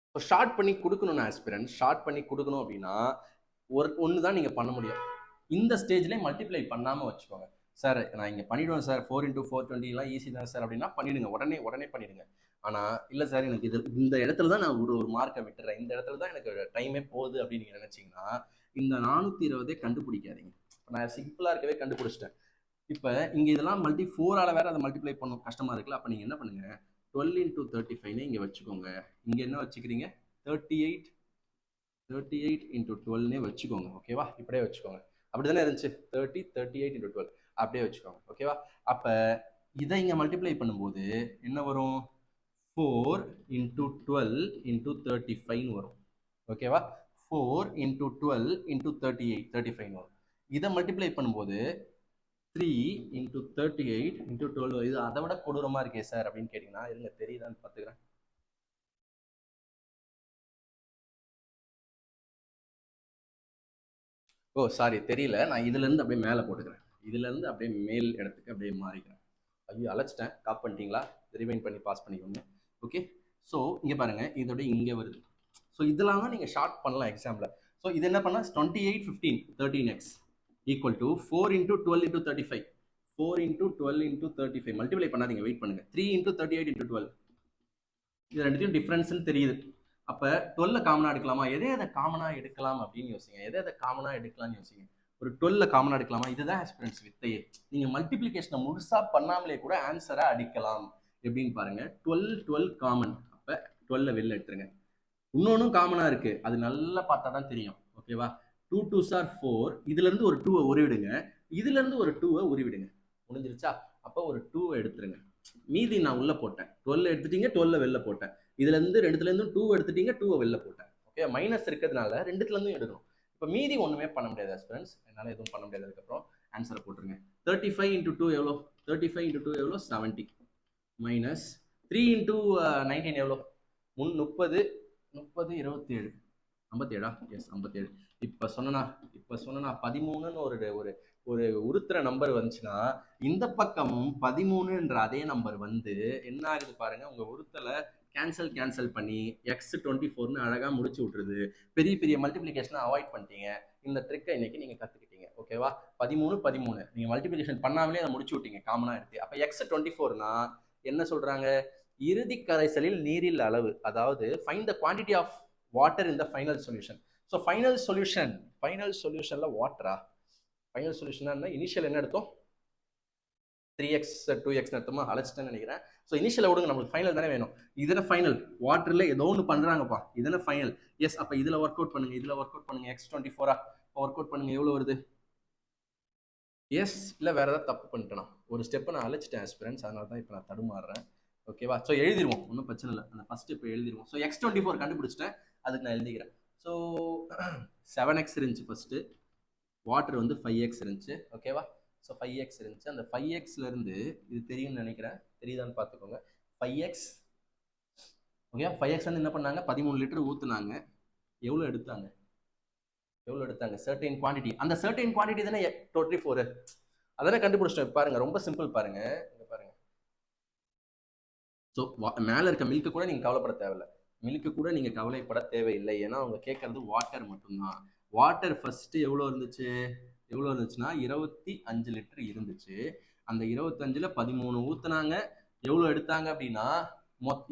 இப்போ ஷார்ட் பண்ணி கொடுக்கணும்னு ஆஸ்பிரன்ட், ஷார்ட் பண்ணி கொடுக்கணும் அப்படின்னா ஒன்று தான் நீங்கள் பண்ண முடியும். இந்த ஸ்டேஜ்லேயே மல்டிப்ளை பண்ணாமல் வச்சுக்கோங்க. சார் நான் இங்கே பண்ணிவிடுவேன் சார், 4 into 420 ஈஸி தான் சார் அப்படின்னா பண்ணிவிடுங்க, உடனே பண்ணிவிடுங்க. ஆனால் இல்லை சார் எனக்கு இந்த இடத்துல தான் நான் ஒரு மார்க்கை விட்டுறேன், இந்த இடத்துல தான் எனக்கு டைமே போகுது அப்படின்னு நீங்கள் நினச்சிங்கன்னா இந்த 420 கண்டுபிடிக்காதீங்க. இப்போ நான் சிம்பிளாக இருக்கவே கண்டுபிடிச்சிட்டேன். இப்போ இங்கே இதெல்லாம் 4ஆல் வேறு அதை மல்டிப்ளை பண்ணணும், கஷ்டமாக இருக்குல்ல. அப்போ நீங்கள் என்ன பண்ணுங்கள், 12 into 35 இங்கே வச்சுக்கோங்க. இங்கே என்ன வச்சுக்கிறீங்க? 38 into 12 வச்சுக்கோங்க. ஓகேவா? இப்படியே வச்சுக்கோங்க. அப்படி தானே இருந்துச்சு? 38 into 12 அப்படியே வச்சுக்கோங்க. ஓகேவா? அப்போ இதை இங்கே மல்டிப்ளை பண்ணும்போது என்ன வரும்? 4 into 12 into 35 வரும். ஓகேவா? 4 into 12 into 35 வரும். இதை மல்டிப்ளை பண்ணும்போது 3 into 38 into 12. இது அதை விட கொடூரமாக இருக்கே சார் அப்படின்னு கேட்டிங்கன்னா இருங்க, தெரியுதான்னு பார்த்துக்கிறேன். ஓ சாரி தெரியல, நான் இதுலேருந்து அப்படியே மேலே போட்டுக்கிறேன். இதுலேருந்து அப்படியே மேல் இடத்துக்கு அப்படியே மாறிக்கிறேன். ஐயோ அழைச்சிட்டேன், காப் பண்ணிட்டீங்களா? ரிவைண்ட் பண்ணி பாஸ் பண்ணிக்கோங்க. ஓகே, ஸோ இங்கே பாருங்கள், இதோட இங்கே வருது. ஸோ இதெல்லாம் தான் நீங்கள் ஷார்ட் பண்ணலாம் எக்ஸாம்பிள். ஸோ இது என்ன பண்ணால் 28 15 13x ஈக்குவல் டு 4 × 12 × 35. 4 × 12 × 35 மல்டிப்ளை பண்ணாதீங்க, வெயிட் பண்ணுங்க. 3 × 38 × 12. இது ரெண்டுத்தையும் டிஃப்ரென்ஸ்னு தெரியுது. அப்போ 12 காமனாக எடுக்கலாமா, எதை காமனாக எடுக்கலாம் அப்படின்னு யோசிங்க. எதை காமனாக எடுக்கலாம்னு யோசிங்க. ஒரு 12 காமனாக எடுக்கலாமா? இதுதான் ஆஸ்பிரன்ஸ் வித்தையே. நீங்கள் மல்டிப்ளிகேஷனை முழுசாக பண்ணாமலே கூட ஆன்சரை அடிக்கலாம். எப்படின்னு பாருங்க. 12 12 காமன், அப்போ 12 வெளில எடுத்துருங்க. இன்னொன்னும் காமனாக இருக்கு, அது நல்லா பார்த்தா தான் தெரியும். ஓகேவா? 2 2s are 4. இதுல இருந்து ஒரு 2-வை உருவிடுங்க, இதுல இருந்து ஒரு 2-வை உருவிடுங்க. முடிஞ்சிருச்சா? அப்போ ஒரு 2-வை எடுத்துருங்க. மீதி நான் உள்ள போட்டேன். 12 எடுத்துட்டீங்க, 12 வெளில போட்டேன். இதுல இருந்து ரெண்டுத்துல இருந்தும் 2 எடுத்துட்டீங்க, 2-வை வெளில போட்டேன். ஓகே, மைனஸ் இருக்கிறதுனால ரெண்டுத்துல இருந்தும் எடுக்கணும். இப்போ மீதி ஒண்ணுமே பண்ண முடியாது ஆஸ்பிரன்ஸ், என்னால எதுவும் பண்ண முடியாது. அதுக்கப்புறம் ஆன்சரை போட்டுருங்க. 35 × 2 எவ்வளோ? 35 × 2 எவ்வளோ? 70 மைனஸ் 3 × 19 எவ்வளோ? 30 30 27 57. எஸ் 57. இப்போ சொன்னா 13ன்னு ஒரு ஒரு ஒரு உருத்துற நம்பர் வந்துச்சுன்னா இந்த பக்கமும் 13ன்ற அதே நம்பர் வந்து என்ன ஆகுது பாருங்க. உங்க உருத்தலை கேன்சல் பண்ணி x24ன்னு அழகா முடிச்சு விட்டுருது. பெரிய பெரிய மல்டிபிளிகேஷனை அவாய்ட் பண்ணிட்டீங்க. இந்த ட்ரிக்கை இன்னைக்கு நீங்க கத்துக்கிட்டீங்க. ஓகேவா? 13 நீங்க மல்டிபிளிகேஷன் பண்ணாமலே அதை முடிச்சு விட்டீங்க காமனா எடுத்து. அப்ப x24னா என்ன சொல்றாங்க? இறுதி கரைசலில் நீரில் அளவு, அதாவது find the quantity of water in the final solution. So final சொல்யூஷன்ல வாட்டரா? ஃபைனல் சொல்யூஷன் இனிஷியல் என்ன எடுத்தோம்? 3x 2x எடுத்தோமா? அழைச்சிட்டேன்னு நினைக்கிறேன். ஸோ இனிஷியல் விடுங்க, நம்மளுக்கு ஃபைனல் தானே வேணும். இதுல ஃபைனல் வாட்டர்ல ஏதோ ஒன்று பண்றாங்கப்பா, இதுல ஃபைனல். எஸ், அப்ப இதுல ஒர்க் அவுட் பண்ணுங்க. x24 ஒர்க் அவுட் பண்ணுங்க. எவ்வளவு வருது? எஸ், இல்லை வேற ஏதாவது தப்பு பண்ணிட்டேன். ஒரு ஸ்டெப்பை நான் அழைச்சிட்டேன் ஆஸ்பிரன்ஸ், அதனால தான் இப்போ நான் தடுமாறுறேன். ஓகேவா? ஸோ எழுதிடுவோம், ஒன்றும் பிரச்சனை இல்லை. அந்த ஃபர்ஸ்ட் இப்போ எழுதிடுவோம். ஸோ x24 கண்டுபிடிச்சிட்டேன், அதுக்கு நான் எழுதிக்கிறேன். ஸோ 7x இருந்துச்சு ஃபர்ஸ்ட், வாட்டர் வந்து 5x இருந்துச்சு. ஓகேவா? ஸோ 5x இருந்துச்சு. அந்த 5xல இருந்து இது தெரியும்னு நினைக்கிறேன், தெரியுதான்னு பார்த்துக்கோங்க. 5x ஓகே, 5x வந்து என்ன பண்ணாங்க? 13 லிட்டர் ஊத்துனாங்க. எவ்வளோ எடுத்தாங்க? Certain quantity. அந்த சர்டைன் குவான்டிட்டி தானே 24. அதெல்லாம் கண்டுபிடிச்சிட்டோம். பாருங்க, ரொம்ப சிம்பிள். பாருங்க, பாருங்க. ஸோ மேல இருக்க மில்க்கு கூட நீங்க கவலைப்பட தேவையில்லை. ஏன்னா அவங்க கேட்கறது வாட்டர் மட்டும்தான். வாட்டர் ஃபர்ஸ்ட் எவ்வளோ இருந்துச்சுன்னா 25 லிட்டர் இருந்துச்சு. அந்த 25ல 13 ஊத்துனாங்க. எவ்வளோ எடுத்தாங்க அப்படின்னா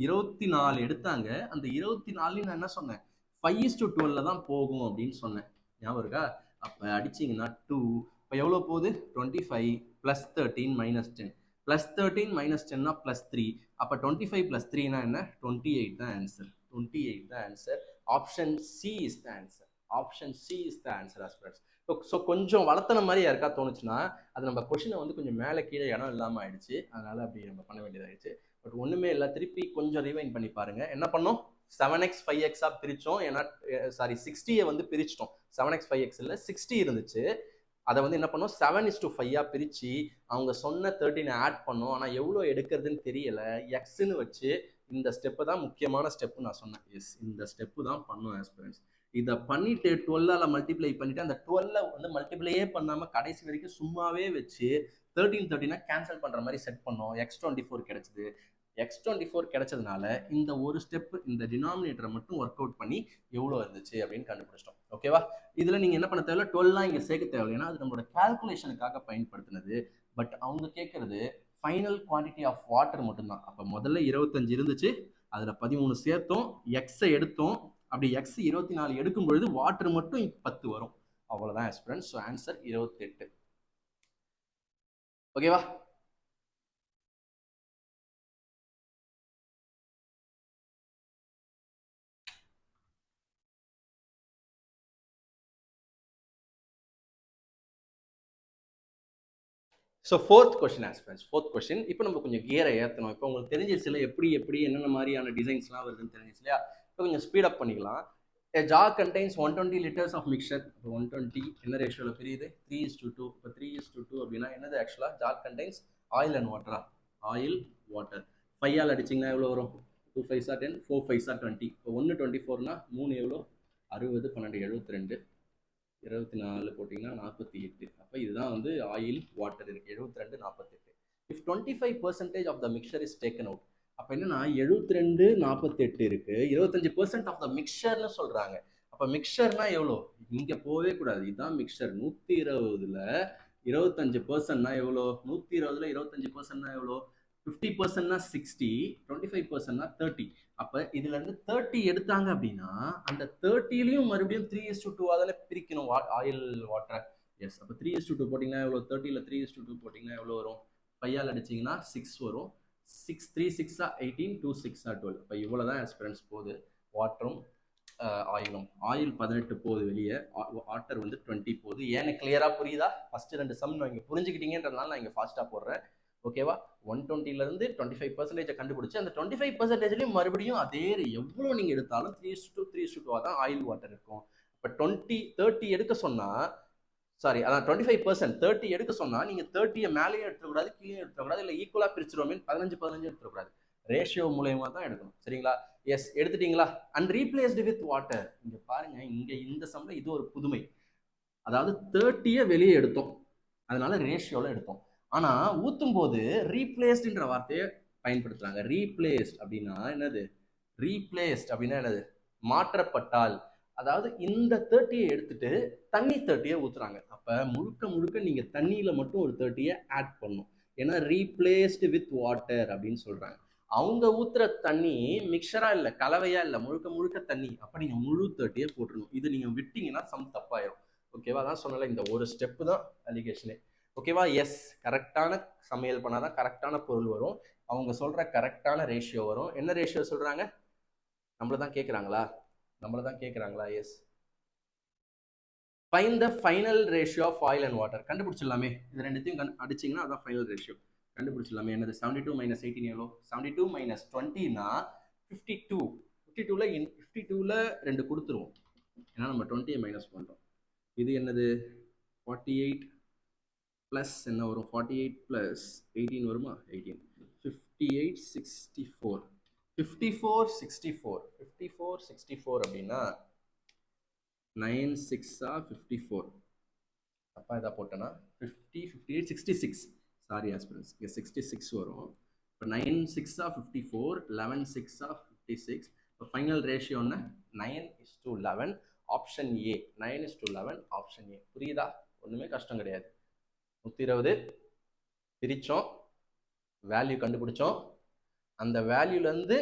24 எடுத்தாங்க. அந்த 24 நான் என்ன சொன்னேன்? 5:12 தான் போகும் அப்படின்னு சொன்னேன். ஞாபகம் இருக்கா? அப்ப அடிச்சீங்கன்னா 2. இப்போ எவ்வளோ போகுது? 25 + 13 - 10. +13 - 10 +3. அப்போ 25 + 3 என்ன? 28 தான் ஆன்சர். 28 தான் answer. Option C is the answer aspirants. So கொஞ்சம் வளர்த்தன மாதிரி யாருக்கா தோணுச்சுன்னா அது நம்ம கொஷினை வந்து கொஞ்சம் மேலே கீழே இடம் இல்லாமல் ஆயிடுச்சு, அதனால அப்படி நம்ம பண்ண வேண்டியதாயிடுச்சு. பட் ஒண்ணுமே இல்லை, திருப்பி கொஞ்சம் ரிவைண்ட் பண்ணி பாருங்க. என்ன பண்ணோம்? 7x 5x பிரிச்சோம். ஏன்னா 60 வந்து பிரிச்சிட்டோம். 7x 5x இல்ல 60 இருந்துச்சு. அதை வந்து என்ன பண்ணோம்? 7:5 பிரிச்சு அவங்க சொன்ன 13 ஆட் பண்ணோம். ஆனா எவ்வளவு எடுக்கிறதுன்னு தெரியல. எக்ஸ்ன்னு வச்சு இந்த ஸ்டெப்பு தான் முக்கியமான ஸ்டெப்பு நான் சொன்னேன். எஸ், இந்த ஸ்டெப்பு தான் பண்ணும் ஆஸ்பிரன்ஸ். இதை பண்ணிட்டு 12ஆல மல்டிப்ளை பண்ணிட்டு அந்த 12 வந்து மல்டிப்ளையே பண்ணாம கடைசி வரைக்கும் சும்மாவே வச்சு 13 கேன்சல் பண்ற மாதிரி செட் பண்ணோம். x24 கிடைச்சது. x24 கிடைச்சதுனால இந்த ஒரு ஸ்டெப், இந்த டினாமினேட்டரை மட்டும் ஒர்க் அவுட் பண்ணி எவ்வளோ இருந்துச்சு அப்படின்னு கண்டுபிடிச்சிட்டோம். ஓகேவா? இதுல நீங்க என்ன பண்ண தேவையில்ல, 12 இங்க சேர்க்க தேவையில்லை, ஏன்னா அது நம்மளோட கால்குலேஷனுக்காக பயன்படுத்தினது. பட் அவங்க கேட்கறது ஃபைனல் குவான்டிட்டி ஆஃப் வாட்டர் மட்டும்தான். அப்ப முதல்ல 25 இருந்துச்சு, அதுல 13 சேர்த்தோம், எக்ஸை எடுத்தோம். அப்படி எக்ஸ் 24 எடுக்கும் பொழுது வாட்டர் மட்டும் 10 வரும். அவ்வளவுதான் ஆஸ்பிரன்ஸ். So answer 28. ஓகேவா? So fourth question aspirants. Fourth question. இப்போ நம்ம கொஞ்சம் கியரை ஏற்றணும். இப்போ உங்களுக்கு தெரிஞ்சிருச்சுல எப்படி என்னென்ன மாதிரியான டிசைன்ஸ்லாம் வருதுன்னு தெரிஞ்சிச்சு இல்லையா? இப்போ கொஞ்சம் ஸ்பீட் அப் பண்ணிக்கலாம். A jar contains 120 liters of mixture. 120 என்ன ரேஷியோவில் பிரியுது? 3:2. இப்போ 3:2 அப்படின்னா என்னது? ஆக்சுவலாக ஜார் கண்டெய்ன்ஸ் ஆயில் அண்ட் வாட்டரா? Oil, water. 5ஆல் அடிச்சிங்கன்னா எவ்வளோ வரும்? 2 5s are 10, 4 5s are 20. இப்போ 1 24னா 3 எவ்வளோ? 60, 12 72. 24 போட்டிங்கன்னா 48. அப்போ இதுதான் வந்து ஆயில் வாட்டர் இருக்குது 72 48. If 25% of the mixture is taken out, அப்போ என்னன்னா 72 48 இருக்கு, 25% ஆஃப் த மிக்சர்னு சொல்றாங்க. அப்போ மிக்சர்னா எவ்வளோ? இங்கே போகவே கூடாது, இதுதான் மிக்சர். 120ல் 25%னா எவ்வளோ? 120ல் 25%னா எவ்வளோ? 50%னா 60, 25%னா 30. அப்போ இதுல இருந்து 30 எடுத்தாங்க அப்படின்னா அந்த 30லையும் மறுபடியும் 3:2 அதில் பிரிக்கணும் ஆயில் வாட்டர். எஸ், அப்போ 3:2 போட்டிங்கன்னா எவ்வளோ? 30ல் 3:2 போட்டிங்கன்னா எவ்வளோ வரும்? 5ஆல் அடிச்சிங்கன்னா 6 வரும். 6 3 6 18, 2 6 12. இப்போ இவ்வளோ தான் ஆஸ்பிரன்ஸ் போகுது வாட்டரும் ஆயிலும். ஆயில் 18 போகுது வெளியே, வாட்டர் வந்து 20 போகுது. ஏன்னு கிளியராக புரியுதா? ஃபர்ஸ்ட் 2 சம் நீங்கள் புரிஞ்சுக்கிட்டீங்கன்றதுனால நான் இங்கே ஃபாஸ்ட்டாக போடுறேன். ஓகேவா? 120லேருந்து 25% கண்டுபிடிச்சு அந்த 25%லையும் மறுபடியும் அதே எவ்வளோ நீங்கள் எடுத்தாலும் 3:2 3:2 தான் ஆயில் வாட்டர் இருக்கும். இப்போ 30 எடுக்க சொன்னால், சாரி அதான் 25%, 30 எடுக்க சொன்னால் நீங்கள் 30 மேலேயும் எடுத்துக்கூடாது, கீழே எடுத்துக்கூடாது, இல்லை ஈக்குவலாக பிரிச்சிருவோமே 15 எடுத்துக்கூடாது. ரேஷியோ மூலயமா தான் எடுக்கணும். சரிங்களா? எஸ், எடுத்துட்டீங்களா? And replaced with water. இங்கே பாருங்க, இங்கே இந்த சம்ல இது ஒரு புதுமை. அதாவது 30 வெளியே எடுத்தோம், அதனால ரேஷியோல எடுத்தோம். ஆனா ஊத்தும் போது ரீப்ளேஸ்டுன்ற வார்த்தையை பயன்படுத்துறாங்க. ரீப்ளேஸ்ட் அப்படின்னா என்னது? ரீப்ளேஸ்ட் அப்படின்னா என்னது? மாற்றப்பட்டால். அதாவது இந்த 30 எடுத்துட்டு தண்ணி 30 ஊத்துறாங்க. அப்ப முழுக்க முழுக்க நீங்க தண்ணியில மட்டும் ஒரு 30 ஆட் பண்ணும். ஏன்னா ரீப்ளேஸ்டு வித் வாட்டர் அப்படின்னு சொல்றாங்க. அவங்க ஊத்துற தண்ணி மிக்சரா இல்ல, கலவையா இல்ல, முழுக்க முழுக்க தண்ணி. அப்ப நீங்க முழு 30 போட்டுருணும். இது நீங்க விட்டீங்கன்னா சம் தப்பாயிரும். ஓகேவா? தான் சொன்னல, இந்த ஒரு ஸ்டெப்பு தான் அலிகேஷனே. ஓகேவா? எஸ், கரெக்டான சமையல் பண்ணாதான் கரெக்டான பொருள் வரும். அவங்க சொல்ற கரெக்டான ரேஷியோ வரும். என்ன ரேஷியோ சொல்றாங்க? நம்மள தான் கேட்குறாங்களா? Yes. Find the final ratio of oil and water. கண்டுபிடிச்சிடலாமே, இது ரெண்டுத்தையும் அடிச்சிங்கன்னா அதான் ஃபைனல் ரேஷியோ. கண்டுபிடிச்சிடலாமே. என்னது? 72 - 18 எவ்வளோ? 72 - 20னா 52. 52ல 2 கொடுத்துருவோம், ஏன்னா நம்ம 20 மைனஸ் பண்ணுறோம். இது என்னது? 48 ப்ளஸ் என்ன வரும்? 48 ப்ளஸ் 18 வருமா? 18. 58 64. 54 64. 54 64 அப்படின்னா 9 6 54. அப்பா இதாக போட்டேன்னா 50 58 66. சாரி ஆஸ்பிரன்ஸ், இங்கே 66 வரும். இப்போ 9 6 54, 11 6 56. இப்போ ஃபைனல் ரேஷியோன்னு 9:11. Option A, 9:11 option A. புரியுதா? ஒன்றுமே கஷ்டம் கிடையாது. 120 பிரித்தோம், வேல்யூ கண்டுபிடிச்சோம். அந்த வேல்யூலேருந்து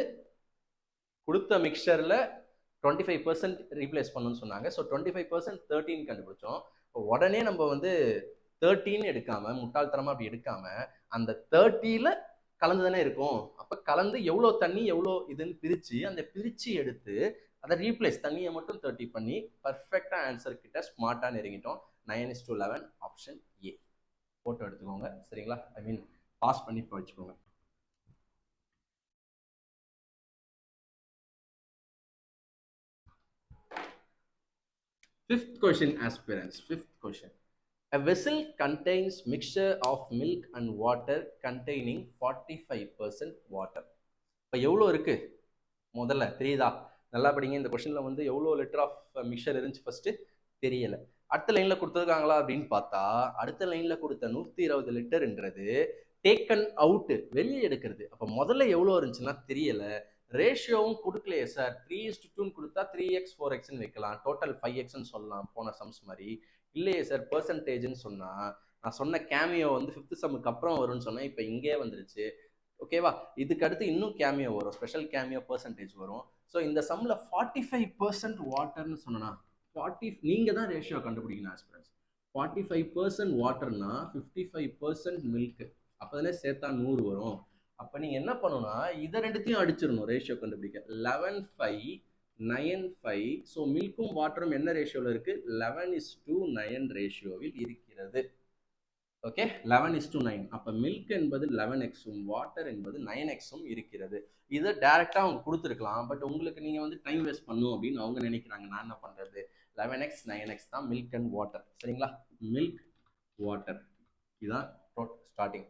கொடுத்த மிக்சரில் 25% ரீப்ளேஸ் பண்ணணும்னு சொன்னாங்க. ஸோ 25% 13 கண்டுபிடிச்சோம். உடனே நம்ம வந்து 13 எடுக்காம, முட்டாள்தனமாக அப்படி எடுக்காம, அந்த 30ல கலந்து தானே இருக்கும். அப்போ கலந்து எவ்வளோ தண்ணி எவ்வளோ இதுன்னு பிரித்து, அந்த பிரித்து எடுத்து அதை ரீப்ளேஸ், தண்ணியை மட்டும் 30 பண்ணி பர்ஃபெக்டாக ஆன்சர் கிட்ட ஸ்மார்ட்டாக நெருங்கிட்டோம். 9:11 ஆப்ஷன் ஏ. ஃபோட்டோ எடுத்துக்கோங்க. சரிங்களா? ஐ மீன் பாஸ் பண்ணி வச்சுக்கோங்க. Fifth question, aspirants. Fifth question. A vessel contains mixture of milk and water containing 45% water. இப்போ எவ்வளோ இருக்கு முதல்ல தெரியுதா? நல்லா படிங்க. இந்த கொஸ்டின்ல வந்து எவ்வளோ லிட்டர் ஆஃப் மிக்சர் இருந்துச்சு ஃபர்ஸ்ட் தெரியல. அடுத்த லைன்ல கொடுத்துருக்காங்களா அப்படின்னு பார்த்தா, அடுத்த லைன்ல கொடுத்த 120 லிட்டர்ன்றது டேக்கன் அவுட், வெளியே எடுக்கிறது. அப்போ முதல்ல எவ்வளோ இருந்துச்சுன்னா தெரியல. ரேஷியோவும் கொடுக்கலையே சார். 3:2 கொடுத்தா 3x 4xன்னு வைக்கலாம், டோட்டல் 5xன்னு சொல்லலாம் போன சம்ஸ் மாதிரி. இல்லையே சார், பெர்சன்டேஜ்னு சொன்னா நான் சொன்ன கேமியோ வந்து 5th சம்முக்கு அப்புறம் வரும்னு சொன்னேன். இப்போ இங்கே வந்துருச்சு. ஓகேவா? இதுக்கு அடுத்து இன்னும் கேமியோ வரும், ஸ்பெஷல் கேமியோ பெர்சன்டேஜ் வரும். ஸோ இந்த சம்மில் 45% வாட்டர்னு சொன்னா 40, நீங்கள் தான் ரேஷியோ கண்டுபிடிக்கணும் ஆஸ்பிரன்ஸ். 45% வாட்டர்னா 55% மில்க். அப்போ தானே சேர்த்தா 100 வரும். அப்போ நீங்கள் என்ன பண்ணணும்னா இதை ரெண்டுத்தையும் அடிச்சிடணும் ரேஷியோ கண்டுபிடிக்க. 11 5 9 5. ஸோ மில்க்கும் வாட்டரும் என்ன ரேஷியோவில் இருக்குது? 11:9 ரேஷியோவில் இருக்கிறது. ஓகே, 11:9. அப்போ மில்க் என்பது 11xம், வாட்டர் என்பது 9xம் இருக்கிறது. இதை டைரெக்டாக அவங்க கொடுத்துருக்கலாம், பட் உங்களுக்கு நீங்கள் வந்து டைம் வேஸ்ட் பண்ணும் அப்படின்னு அவங்க நினைக்கிறாங்க. நான் என்ன பண்ணுறது? 11x 9x தான் மில்க் அண்ட் வாட்டர். சரிங்களா? மில்க் வாட்டர் இதுதான் ஸ்டார்டிங்.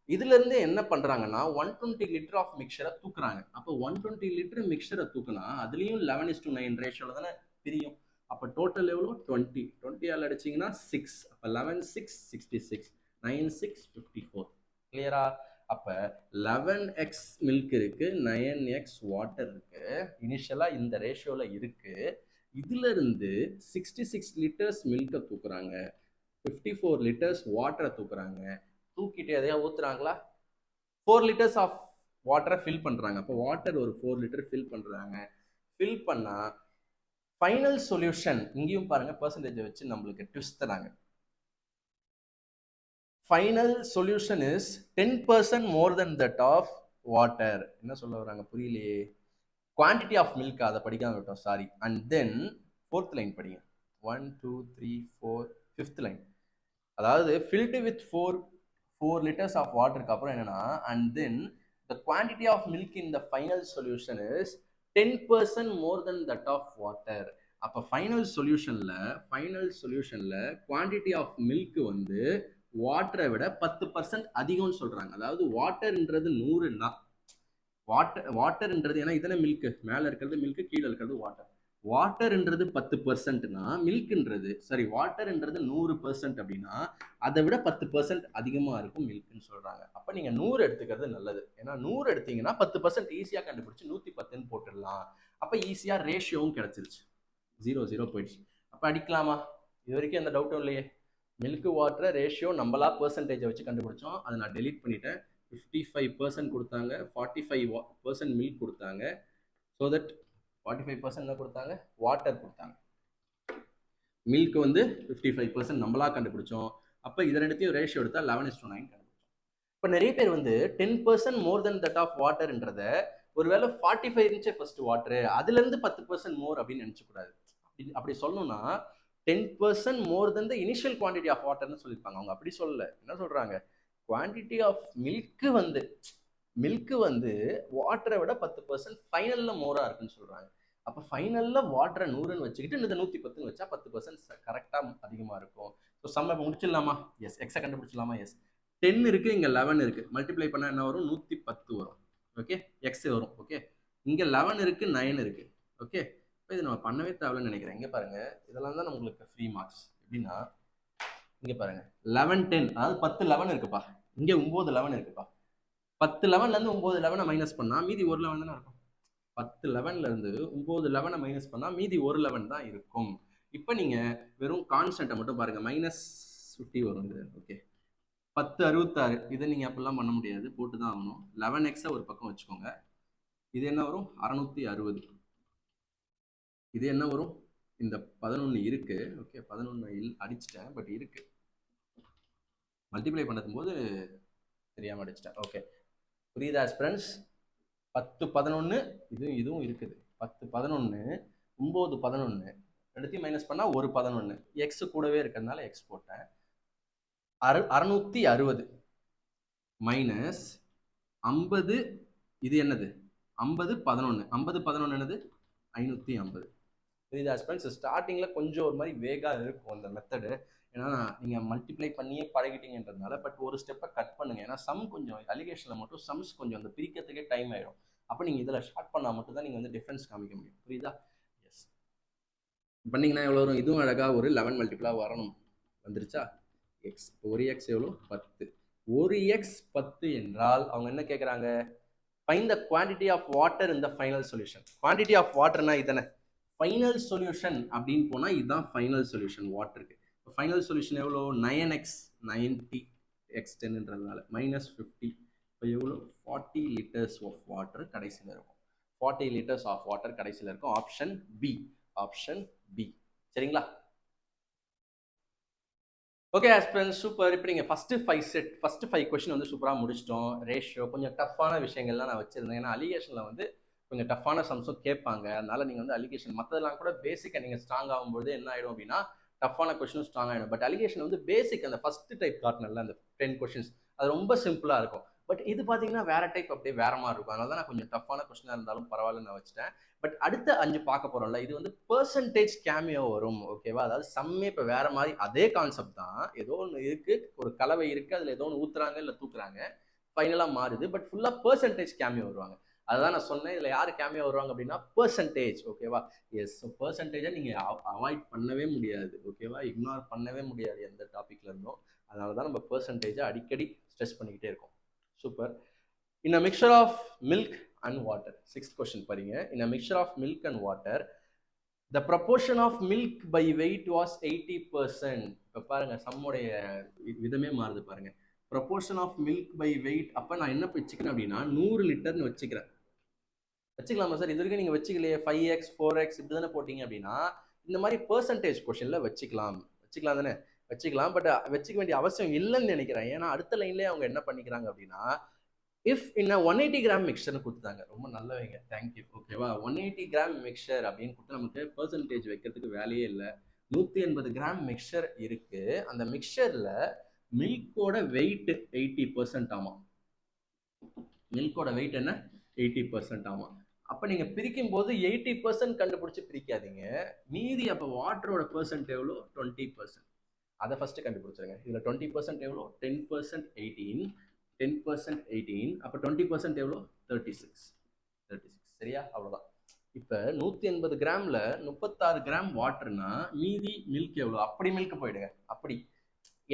இதுலேருந்து என்ன பண்ணுறாங்கன்னா 120 லிட்டர் ஆஃப் மிக்சரை தூக்குறாங்க. அப்போ 120 லிட்டர் மிக்சரை தூக்குனா அதுலேயும் 11:9 ரேஷியோவில் தானே பிரியும். அப்போ டோட்டல் எவ்வளோ 20 ஆல் அடிச்சிங்கன்னா 6, அப்போ 11 6 66, 9 6 54. கிளியரா? அப்போ 11x மில்க் இருக்கு, 9x வாட்டர் இருக்கு, இனிஷியலா இந்த ரேஷியோல இருக்கு. இதுல இருந்து 66 லிட்டர்ஸ் மில்கை தூக்குறாங்க, 54 லிட்டர்ஸ் வாட்டரை தூக்குறாங்க. தூக்கிட்டு எதையா ஊத்துறாங்களா? 4 லிட்டர்ஸ் ஆஃப் வாட்டரை ஃபில் பண்றாங்க. அப்போ வாட்டர் ஒரு 4 லிட்டர் ஃபில் பண்றாங்க. ஃபில் பண்ணா ஃபைனல் சொல்யூஷன் இங்கேயும் பாருங்க பெர்சன்டேஜ் வச்சு நம்மளுக்கு ட்விஸ்ட் தராங்க. Final solution is 10% more then that of water. என்ன சொல்ல வராங்க புரியலையே. குவான்டிட்டி ஆஃப் மில்க் அதை படிக்காம விட்டோம், sorry. And then 4th line படிங்க. 1 2 3 4 5th லைன். அதாவது ஃபில்டு வித் 4 லிட்டர்ஸ் ஆஃப் வாட்டருக்கு அப்புறம் என்னன்னா, and then the quantity of milk in the final solution is 10% more than that of water. அப்போ ஃபைனல் சொல்யூஷன்ல குவான்டிட்டி ஆஃப் மில்க் வந்து வாட்டரை விட 10% அதிகம்னு சொல்றாங்க. அதாவது வாட்டர்ன்றது 100ன்னா வாட்டர்ன்றது, ஏன்னா இதனை மில்க் மேல இருக்கிறது மில்க், கீழே இருக்கிறது வாட்டர். வாட்டர்ன்றது 10%னா மில்க்ன்றது சாரி வாட்டர்ன்றது 100% அப்படின்னா அதை விட 10% அதிகமா இருக்கும் மில்க்னு சொல்றாங்க. அப்ப நீங்க 100 எடுத்துக்கிறது நல்லது. ஏன்னா 100 எடுத்தீங்கன்னா 10% ஈஸியா கண்டுபிடிச்சு 110 போட்டுடலாம். அப்ப ஈஸியா ரேஷியோவும் கிடைச்சிருச்சு. 0 0 போயிடுச்சு. அப்ப அடிக்கலாமா? இது வரைக்கும் எந்த டவுட்டும் இல்லையே. மில்க் வாட்டர் ரேஷியோ நம்மளா பெர்சன்டேஜை வச்சு கண்டுபிடிச்சோம், அதை நான் டெலீட் பண்ணிட்டேன். 55% கொடுத்தாங்க, 45% மில்க் கொடுத்தாங்க. ஸோ தட் 45% என்ன கொடுத்தாங்க? வாட்டர் கொடுத்தாங்க. மில்க் வந்து 55% நம்மளா கண்டுபிடிச்சோம். அப்போ இதை ரெண்டுத்தையும் ரேஷியோ எடுத்தா 11:9 கண்டுபிடிச்சோம். இப்போ நிறைய பேர் வந்து 10% மோர் தென் தட் ஆஃப் வாட்டர்ன்றத ஒருவேளை 45 இருந்துச்சு ஃபர்ஸ்ட் வாட்டர், அதுல இருந்து 10% மோர் அப்படின்னு நினைச்சக்கூடாது. அப்படி சொல்லணும்னா 10% more then the initial quantity of வாட்டர்னு சொல்லியிருப்பாங்க. அவங்க அப்படி சொல்லல. என்ன சொல்றாங்க? குவான்டிட்டி ஆஃப் மில்க் வந்து வாட்டரை விட 10% ஃபைனல்ல மோரா இருக்குன்னு சொல்றாங்க. அப்போ ஃபைனல்ல வாட்டரை 100ன்னு வச்சுக்கிட்டு இந்த 110 வச்சா 10% கரெக்டா அதிகமா இருக்கும். ஸோ சம்ம முடிச்சிடலாமா? எஸ். எக்ஸை கண்டுபிடிச்சிடலாமா? எஸ். 10 இருக்கு, இங்க 11 இருக்கு, மல்டிப்ளை பண்ணா என்ன வரும்? 110 வரும். ஓகே, எக்ஸ் வரும். ஓகே, இங்க 11 இருக்கு, 9 இருக்கு. ஓகே, இப்போ இது நம்ம பண்ணவே தேவைன்னு நினைக்கிறேன். இங்க பாருங்க, இதெல்லாம் தான் நம்மளுக்கு ஃப்ரீ மார்க்ஸ். எப்படின்னா இங்க பாருங்க 11 10, அதாவது 10 11 இருக்குப்பா, இங்க 9 11 இருக்குப்பா. 10 11ல இருந்து 9 11 மைனஸ் பண்ணா மீதி ஒரு 11 தானே இருக்கும். 10 11ல இருந்து 9 11 மைனஸ் பண்ணா மீதி ஒரு 11 தான் இருக்கும். இப்போ நீங்க வெறும் கான்ஸ்டன்ட்டை மட்டும் பாருங்க, -50 வரும். ஓகே, 10 66, இதை நீங்க அப்படிலாம் பண்ண முடியாது, போட்டு தான் ஆகணும். 11x ஒரு பக்கம் வச்சுக்கோங்க. இது என்ன வரும்? 660. இது என்ன வரும்? இந்த 11 இருக்கு. ஓகே, 11 அடிச்சிட்டேன், பட் இருக்கு. மல்டிப்ளை பண்ணும் போது தெரியாம அடிச்சிட்டேன். ஓகே, புரியுதா ஃப்ரெண்ட்ஸ்? 10 11 இதுவும் இருக்குது. 10 11 9 11 ரெண்டுத்தையும் மைனஸ் பண்ணா ஒரு 11, எக்ஸ் கூடவே இருக்கிறதுனால எக்ஸ் போட்டேன். 660 மைனஸ் 50, இது என்னது? 50 11, 50 11 என்னது? 550. புரியுதா ஃப்ரெண்ட்ஸ்? ஸ்டார்டிங்ல கொஞ்சம் ஒரு மாதிரி வேகா இருக்கும் அந்த மெத்தடு, ஏன்னா நீங்க மல்டிப்ளை பண்ணியே பழகிட்டீங்கன்றதுனால. பட் ஒரு ஸ்டெப்பை கட் பண்ணுங்க, ஏன்னா சம் கொஞ்சம் அலிகேஷன்ல மட்டும் சம்ஸ் கொஞ்சம் அந்த பிரிக்கிறதுக்கே டைம் ஆயிடும். அப்போ நீங்க இதுல ஷார்ட் பண்ணா மட்டும் தான் நீங்க வந்து டிஃபரன்ஸ் காமிக்க முடியும். புரியுதா? எஸ். பண்ணீங்கன்னா எவ்வளோ வரும்? இதுவும் அழகா ஒரு 11 மல்டிப்ளா வரணும். வந்துருச்சா? எக்ஸ், ஒரு எக்ஸ் எவ்வளோ? 10. ஒரு எக்ஸ் 10 என்றால் அவங்க என்ன கேட்குறாங்க? Find the quantity of water in the final solution. Quantity of வாட்டர்னா இதானே ஃபைனல் சொல்யூஷன் அப்படின்னு போனா இதுதான் ஃபைனல் சொல்யூஷன் வாட்டருக்கு. ஃபைனல் சொல்யூஷன் எவ்வளோ? 9x 90 x 10ன்றதுனால -50. இப்போ எவ்வளோ? 40 லிட்டர்ஸ் ஆஃப் வாட்டர் கடைசியில் இருக்கும். 40 லிட்டர்ஸ் ஆஃப் வாட்டர் கடைசியில் இருக்கும். Option B. Option B. சரிங்களா? Okay aspirants, super. இப்போ நீங்கள் ஃபஸ்ட்டு 5 கொஸ்டின் வந்து சூப்பராக முடிச்சிட்டோம். ரேஷியோ கொஞ்சம் டஃப்பான விஷயங்கள்லாம் நான் வச்சுருந்தேன், ஏன்னா அலிகேஷனில் வந்து கொஞ்சம் டஃப்பான சம்ஸும் கேட்பாங்க. அதனால நீங்கள் வந்து அலிகேஷன் மற்றதெல்லாம் கூட பேசிக்காக நீங்கள் ஸ்ட்ராங் ஆகும்போது என்ன ஆகிடும் அப்படின்னா டஃப்பான கொஸ்டினும் ஸ்ட்ராங் ஆகிடும். பட் அலிகேஷன் வந்து பேசிக் அந்த ஃபஸ்ட்டு டைப் காட்டினல அந்த 10 கொஸ்டின்ஸ் அது ரொம்ப சிம்பிளாக இருக்கும். பட் இது பார்த்தீங்கன்னா வேற டைப், அப்படியே வேற மாதிரி இருக்கும். அதனால தான் நான் கொஞ்சம் டஃப்பான கொஸ்டினாக இருந்தாலும் பரவாயில்ல நான் வச்சுட்டேன். பட் அடுத்த 5 பார்க்க போறோம்ல, இது வந்து பெர்சன்டேஜ் கேமியோ வரும். ஓகேவா? அதாவது சம்மே இப்போ வேற மாதிரி அதே கான்செப்ட் தான். ஏதோ ஒன்று இருக்கு, ஒரு கலவை இருக்கு, அதுல ஏதோ ஒன்று ஊத்துறாங்க இல்லை தூக்குறாங்க, ஃபைனலாக மாறுது. பட் ஃபுல்லாக பெர்சன்டேஜ் கேமியோ வருவாங்க. அதுதான் நான் சொன்னேன். இதுல யாரு கேமியா வருவாங்க அப்படின்னா பெர்சன்டேஜ். ஓகேவா? எஸ். பெர்சன்டேஜை நீங்க அவாய்ட் பண்ணவே முடியாது. ஓகேவா? இக்னோர் பண்ணவே முடியாது எந்த டாபிக்ல இருந்தோம். அதனால தான் நம்ம பெர்சன்டேஜை அடிக்கடி ஸ்ட்ரெஸ் பண்ணிக்கிட்டே இருக்கோம். Super. In a mixture of milk and water, 6th question பாருங்க. In a mixture of milk and water the proportion of milk by weight was 80%. இப்போ பாருங்க சம்முடைய விதமே மாறுது பாருங்க. proportion of milk by weight, அப்போ நான் என்ன வச்சுக்கிறேன் அப்படின்னா 100 லிட்டர்னு வச்சுக்கிறேன். வச்சுக்கலாமா சார்? இது வரைக்கும் நீங்க வச்சுக்கலையே, 5x 4x இப்படி தானே போட்டீங்க அப்படின்னா இந்த மாதிரி பெர்சன்டேஜ் கொஸ்டின்ல வச்சுக்கலாம் தானே? வச்சுக்கலாம். பட் வச்சுக்க வேண்டிய அவசியம் இல்லைன்னு நினைக்கிறேன். ஏன்னா அடுத்த லைன்லேயே அவங்க என்ன பண்ணிக்கிறாங்க அப்படின்னா இஃப் இன்ன 180 கிராம் மிக்சர்னு கொடுத்தாங்க. ரொம்ப நல்லவங்க, தேங்க்யூ. ஓகேவா? 180 கிராம் மிக்சர் அப்படின்னு கொடுத்து நமக்கு பெர்சன்டேஜ் வைக்கிறதுக்கு வேலையே இல்லை. 180 கிராம் மிக்சர் இருக்கு. அந்த மிக்சர்ல மில்கோட வெயிட் 80% ஆமா. மில்கோட வெயிட் என்ன? 80% ஆமா. அப்ப நீங்க பிரிக்கும் போது 80% கண்டுபிடிச்சு பிரிக்காதீங்க. மீதி அப்ப வாட்டரோட பெர்சன்ட் எவ்வளோ? 20%. அதை ஃபர்ஸ்ட் கண்டுபிடிச்சிருங்க. இதுல 20% எவ்வளோ? 10% 18, 10% 18, அப்போ 20% எவ்வளோ? 36. சரியா? அவ்வளோதான். இப்போ 180 கிராம்ல 36 கிராம் வாட்டர்னா மீதி மில்க் எவ்வளோ? அப்படி மில்க் போயிடுங்க. அப்படி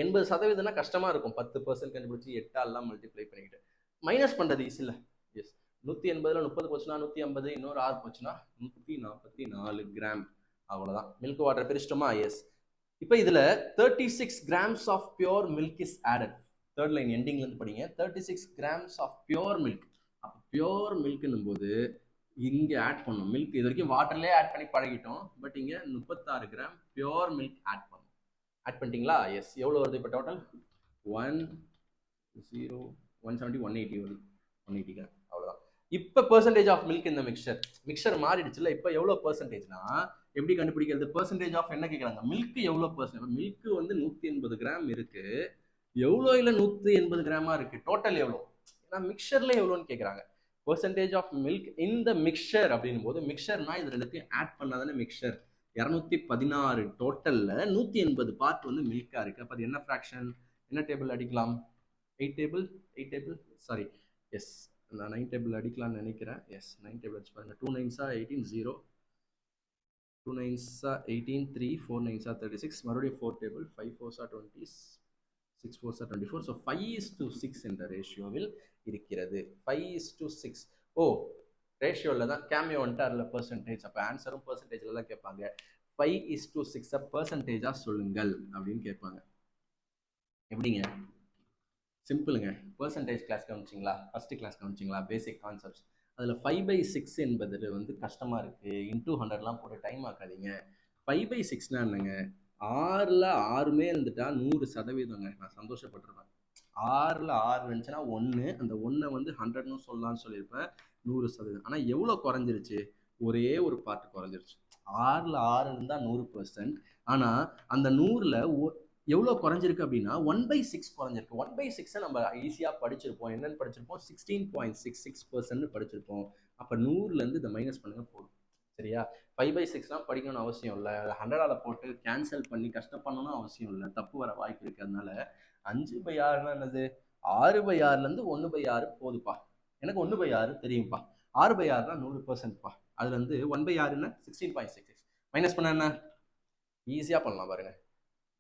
80% கஷ்டமா இருக்கும். 10% கண்டுபிடிச்சி 8 மல்டிப்ளை பண்ணிக்கிட்டு மைனஸ் பண்றது ஈஸி இல்லை. எஸ். 180ல 30 போச்சுன்னா 150, இன்னொரு 6 போச்சுன்னா 144 கிராம். அவ்வளோதான். மில்க் வாட்டர் பிரிச்சிட்டோமா? எஸ். இப்போ இதுல 36 grams of pure milk is added. Third line எண்டிங்ல இருந்து படிங்க. 36 grams of pure milk. அப்போ பியோர் மில்க்னும் போது இங்க ஆட் பண்ணணும். மில்க் இது வரைக்கும் வாட்டர்லயே ஆட் பண்ணி பழகிட்டோம். பட் இங்க 36 கிராம் பியோர் மில்க் ஆட் பண்ணணும். ஆட் பண்ணிட்டீங்களா? எஸ். எவ்வளவு வருது இப்போ டோட்டல்? 170, 180 வருது. 180 கிராம். அவ்வளவுதான். இப்போ பெர்சன்டேஜ் ஆஃப் மில்க் இந்த மிக்சர் மாறிடுச்சுல. இப்போ எவ்வளவு பெர்சன்டேஜ்னா எப்படி கண்டுபிடிக்கிறது? பெர்சன்டேஜ் ஆஃப் என்ன கேட்குறாங்க? மில்க் எவ்வளோ பெர்சன்ட்? மில்க் வந்து 180 கிராம் இருக்கு. எவ்வளோ இல்லை 180 கிராமா இருக்கு. டோட்டல் எவ்வளோ? ஏன்னா மிக்சர்ல எவ்வளோன்னு கேட்குறாங்க. பெர்சன்டேஜ் ஆஃப் மில்க் இந்த மிக்சர் அப்படின்னும் போது மிக்சர்னா இது ரெண்டுத்தையும் ஆட் பண்ணாதானே மிக்சர். 216 டோட்டல்ல 180 பார்ட் வந்து மில்கா இருக்கு. அப்போ அது என்ன ஃப்ராக்ஷன்? என்ன டேபிள் அடிக்கலாம்? 8 டேபிள் சாரி. எஸ். நான் 9 டேபிள் அடிக்கலாம்னு நினைக்கிறேன். எஸ். 9 டேபிள் அடிச்சு பாருங்க. 2 9s 18, 0, 2 9s 18, 3, 4 9s 36, மறுபடியும் 4 டேபிள், 5 4s 20, 6 4s 24. ஸோ 5:6 என்ற ரேஷியோவில் இருக்கிறது. 5:6. ஓ, ரேஷியோவில் தான் கேமியோ வந்துட்டு அதில் பெர்சன்டேஜ். அப்போ ஆன்சரும் பெர்சன்டேஜில் தான் கேட்பாங்க. 5:6 பெர்சன்டேஜாக சொல்லுங்கள் அப்படின்னு கேட்பாங்க. எப்படிங்க? சிம்பிளுங்க. பெர்சன்டேஜ் கிளாஸ் கவனிச்சிங்களா? ஃபர்ஸ்ட் கிளாஸ் கவனிச்சிங்களா? பேசிக் கான்செப்ட்ஸ். அதில் 5/6 என்பது வந்து கஷ்டமாக இருக்குது. இன்டூ 100லாம் போட்டு டைம் ஆக்காதீங்க. 5/6னா என்னங்க? 6ல் 6மே இருந்துட்டா 100%. நான் சந்தோஷப்பட்டிருப்பேன். 6ல் 6 இருந்துச்சுன்னா 1, அந்த 1 வந்து 100ன்னு சொல்லலாம்னு சொல்லியிருப்பேன். 100%. ஆனால் எவ்வளோ குறைஞ்சிருச்சு? ஒரே ஒரு பார்ட் குறைஞ்சிருச்சு. 6ல் 6 இருந்தால் 100%. ஆனால் அந்த 100ல் எவ்வளோ குறைஞ்சிருக்கு அப்படின்னா 1/6 குறைஞ்சிருக்கு. 1/6 நம்ம ஈஸியாக படிச்சிருப்போம். என்னன்னு படிச்சிருப்போம்? 16.66% படிச்சிருப்போம். அப்போ 100லேருந்து இதை மைனஸ் பண்ணுங்க போதும். சரியா? 5/6லாம் படிக்கணும்னு அவசியம் இல்லை. 100ஆல் போட்டு கேன்சல் பண்ணி கஷ்டப்படணும்னு அவசியம் இல்லை. தப்பு வர வாய்ப்பு இருக்கு. அதனால 5/6னா என்னது? 6/6லேருந்து 1/6 போதுப்பா. எனக்கு 1/6 தெரியும்ப்பா. 6/6னா 100%பா. அதுல இருந்து 1/6ன்னா 16.66 மைனஸ் பண்ண என்ன? ஈஸியாக பண்ணலாம் பாருங்க.